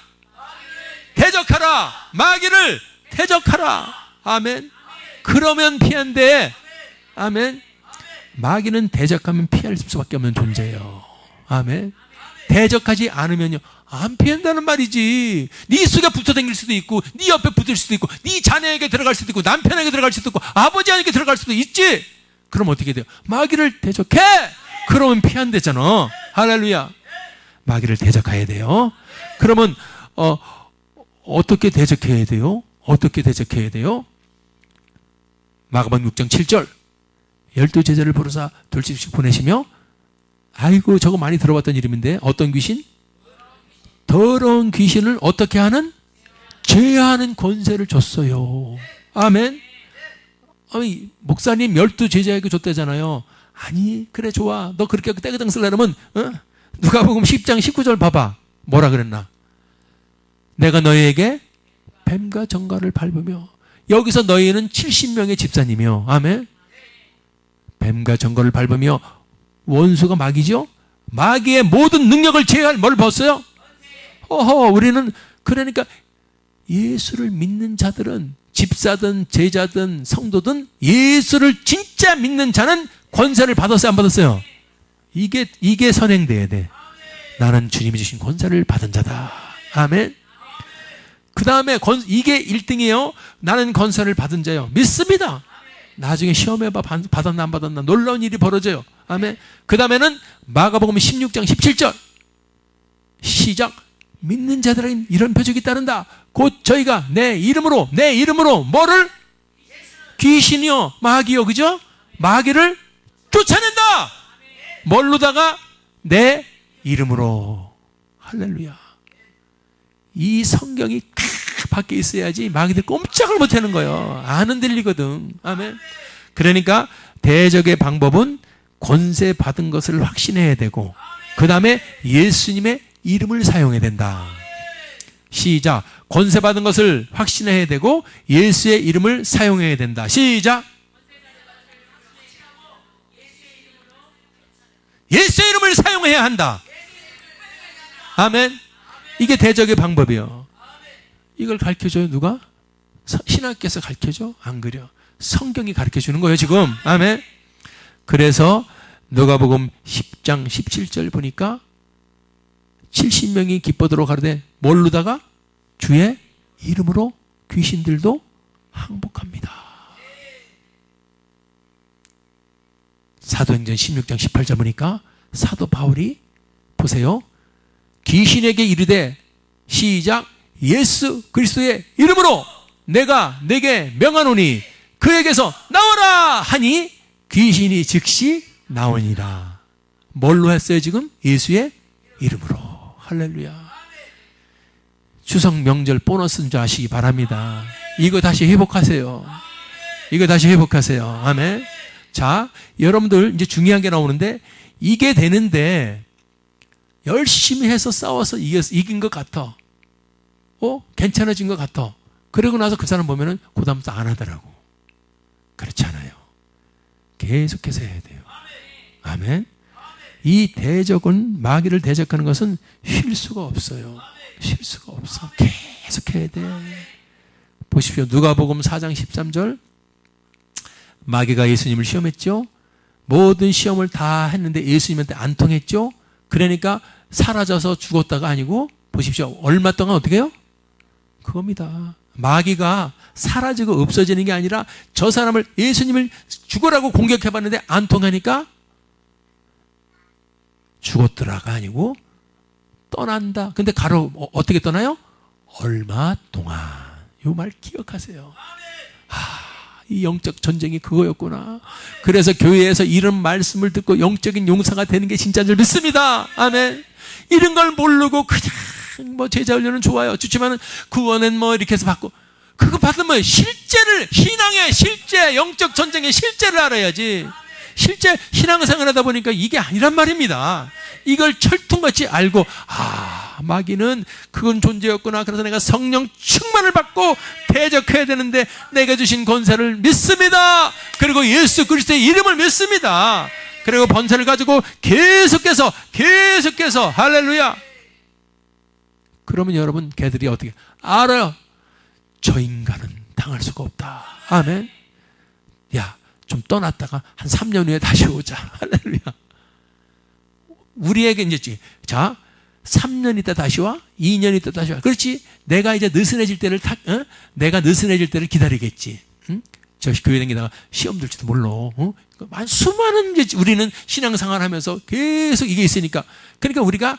대적하라. 마귀를 대적하라. 아멘. 그러면 피한대. 아멘. 마귀는 대적하면 피할 수밖에 없는 존재예요. 아멘. 대적하지 않으면요 안 피한다는 말이지. 네 속에 붙어 다닐 수도 있고 네 옆에 붙을 수도 있고 네 자녀에게 들어갈 수도 있고 남편에게 들어갈 수도 있고 아버지에게 들어갈 수도 있지. 그럼 어떻게 돼요? 마귀를 대적해. 그러면 피한대잖아. 할렐루야. 마귀를 대적해야 돼요. 그러면 어떻게 대적해야 돼요? 어떻게 대적해야 돼요? 마가복음 6장 7절 12제자를 부르사 2씩 보내시며 아이고 저거 많이 들어봤던 이름인데 어떤 귀신? 더러운 귀신을 어떻게 하는? 제하는 권세를 줬어요. 아멘. 아니, 목사님 12제자에게 줬대잖아요. 아니 그래 좋아. 너 그렇게 떼그당 쓰려면 누가복음 10장 19절 봐봐. 뭐라 그랬나? 내가 너희에게 뱀과 정갈을 밟으며. 여기서 너희는 70명의 집사님이요. 아멘. 뱀과 정갈을 밟으며. 원수가 마귀죠. 마귀의 모든 능력을 제어할 뭘 벗어요? 우리는 그러니까 예수를 믿는 자들은 집사든 제자든 성도든 예수를 진짜 믿는 자는 권세를 받았어요, 안 받았어요? 이게 선행돼야 돼. 나는 주님이 주신 권세를 받은 자다. 아멘. 그 다음에 이게 1등이에요. 나는 권세를 받은 자요. 믿습니다. 나중에 시험해봐. 받았나 안 받았나 놀라운 일이 벌어져요. 아멘. 그 다음에는 마가복음 16장 17절 시작. 믿는 자들에겐 이런 표적이 따른다. 곧 저희가 내 이름으로 뭐를? 귀신이요 마귀요. 그죠? 마귀를 쫓아낸다. 뭘로다가? 내 이름으로. 할렐루야. 이 성경이 밖에 있어야지 마귀들 꼼짝을 못하는 거예요. 안 흔들리거든. 아멘. 그러니까 대적의 방법은 권세 받은 것을 확신해야 되고, 그 다음에 예수님의 이름을 사용해야 된다. 시작. 권세 받은 것을 확신해야 되고 예수의 이름을 사용해야 된다. 시작. 예수의 이름을 사용해야 한다. 아멘. 이게 대적의 방법이에요. 이걸 가르쳐줘요 누가? 신학교에서 가르쳐줘? 안 그려. 성경이 가르쳐주는 거예요 지금. 아멘. 그래서 누가복음 10장 17절 보니까 70명이 기뻐들어 가로되 뭘로다가? 주의 이름으로 귀신들도 항복합니다. 사도행전 16장 18절 보니까 사도 바울이 보세요. 귀신에게 이르되 시작. 예수 그리스도의 이름으로 내가 내게 명하노니 그에게서 나오라 하니 귀신이 즉시 나오니라. 뭘로 했어요 지금? 예수의 이름으로. 할렐루야. 추석 명절 보너스인 줄 아시기 바랍니다. 이거 다시 회복하세요. 이거 다시 회복하세요. 아멘. 자, 여러분들 이제 중요한 게 나오는데, 이게 되는데 열심히 해서 싸워서 이긴 것 같아. 괜찮아진 것 같아. 그러고 나서 그 사람 보면은 그 다음부터 안 하더라고. 그렇지 않아요. 계속해서 해야 돼요. 아멘. 이 대적은, 마귀를 대적하는 것은 쉴 수가 없어요. 쉴 수가 없어. 계속 해야 돼. 보십시오. 누가복음 4장 13절. 마귀가 예수님을 시험했죠. 모든 시험을 다 했는데 예수님한테 안 통했죠. 그러니까 사라져서 죽었다가 아니고, 보십시오. 얼마 동안 어떻게 해요? 그겁니다. 마귀가 사라지고 없어지는 게 아니라 저 사람을, 예수님을 죽으라고 공격해봤는데 안 통하니까 죽었더라가 아니고 떠난다. 근데 어떻게 떠나요? 얼마 동안. 이 말 기억하세요. 이 영적 전쟁이 그거였구나. 그래서 교회에서 이런 말씀을 듣고 영적인 용사가 되는 게 진짜인 줄 믿습니다. 아멘. 이런 걸 모르고 그냥 제자 훈련은 좋아요. 좋지만은 구원은 이렇게 해서 받고, 그거 받으면 실제를, 신앙의 실제, 영적 전쟁의 실제를 알아야지. 실제 신앙생활 하다 보니까 이게 아니란 말입니다. 이걸 철통같이 알고, 마귀는 그건 존재였구나. 그래서 내가 성령 충만을 받고 대적해야 되는데 내가 주신 권세를 믿습니다. 그리고 예수 그리스도의 이름을 믿습니다. 그리고 번세를 가지고 계속해서 할렐루야. 그러면 여러분, 걔들이 어떻게 알아요? 저 인간은 당할 수가 없다. 아멘. 야, 좀 떠났다가 한 3년 후에 다시 오자. 할렐루야. 우리에게 이제, 자, 3년 있다 다시 와? 2년 있다 다시 와? 그렇지? 내가 이제 느슨해질 때를 내가 느슨해질 때를 기다리겠지. 응? 저 교회 다니다가 시험 들지도 몰라. 수많은 우리는 신앙생활 하면서 계속 이게 있으니까. 그러니까 우리가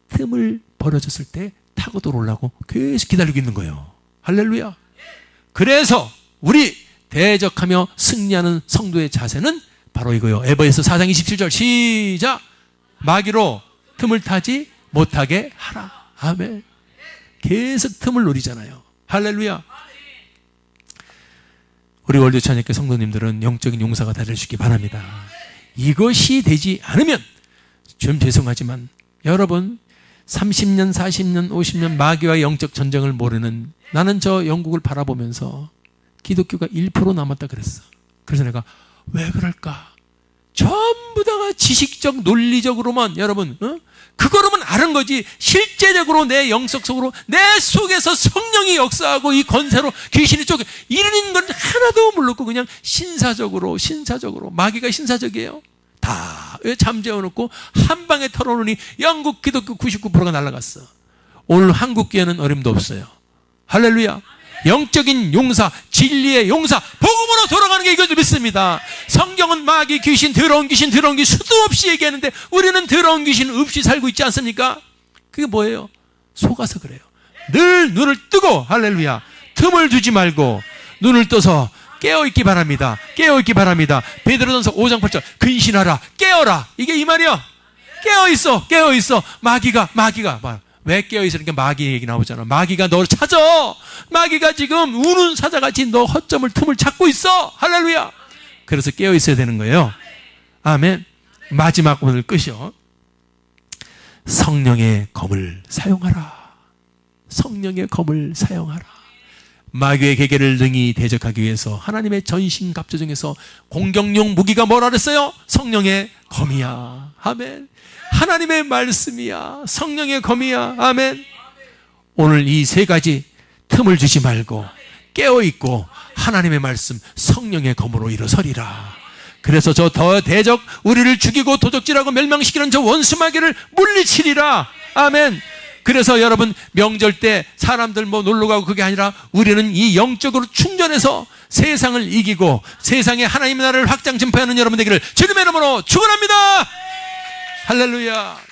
틈을 벌어졌을 때 타고 들어오려고 계속 기다리고 있는 거예요. 할렐루야. 그래서 우리 대적하며 승리하는 성도의 자세는 바로 이거예요. 에베소 4장 27절 시작. 마귀로 틈을 타지 못하게 하라. 아멘. 계속 틈을 노리잖아요. 할렐루야. 우리 월드 찬양교 성도님들은 영적인 용사가 되시기 바랍니다. 이것이 되지 않으면 좀 죄송하지만 여러분 30년, 40년, 50년 마귀와 영적 전쟁을 모르는, 나는 저 영국을 바라보면서 기독교가 1% 남았다 그랬어. 그래서 내가 왜 그럴까? 전부 다가 지식적, 논리적으로만, 여러분, 그거로만 아는 거지, 실제적으로 내 영적 속으로, 내 속에서 성령이 역사하고 이 권세로 귀신이 쫓겨 이르는 건 하나도 모르고 그냥 신사적으로, 마귀가 신사적이에요. 다 잠재워놓고 한 방에 털어놓으니 영국 기독교 99%가 날아갔어. 오늘 한국 교회는 어림도 없어요. 할렐루야. 영적인 용사, 진리의 용사, 복음으로 돌아가는 게 이걸 믿습니다. 성경은 마귀, 귀신, 더러운 귀신 수도 없이 얘기하는데 우리는 더러운 귀신 없이 살고 있지 않습니까? 그게 뭐예요? 속아서 그래요. 늘 눈을 뜨고, 할렐루야, 틈을 두지 말고 눈을 떠서 깨어있기 바랍니다. 깨어있기 바랍니다. 베드로전서 5장 8절 근신하라, 깨어라. 이게 이 말이야. 깨어있어, 깨어있어. 마귀가 왜 깨어있으니까 마귀 얘기 나오잖아. 마귀가 너를 찾아. 마귀가 지금 우는 사자같이 너 허점을 틈을 찾고 있어. 할렐루야. 그래서 깨어있어야 되는 거예요. 아멘. 마지막 오늘 끝이요. 성령의 검을 사용하라. 성령의 검을 사용하라. 마귀의 계계를 능히 대적하기 위해서 하나님의 전신갑주 중에서 공격용 무기가 뭐라 그랬어요? 성령의 검이야. 아멘. 하나님의 말씀이야. 성령의 검이야. 아멘. 오늘 이 세 가지 틈을 주지 말고 깨어있고 하나님의 말씀 성령의 검으로 일어서리라. 그래서 저 더 대적 우리를 죽이고 도적질하고 멸망시키는 저 원수마귀를 물리치리라. 아멘. 그래서 여러분 명절 때 사람들 뭐 놀러가고 그게 아니라 우리는 이 영적으로 충전해서 세상을 이기고 세상에 하나님의 나라를 확장 전파하는 여러분 되기를 주님의 이름으로 축원합니다. 할렐루야.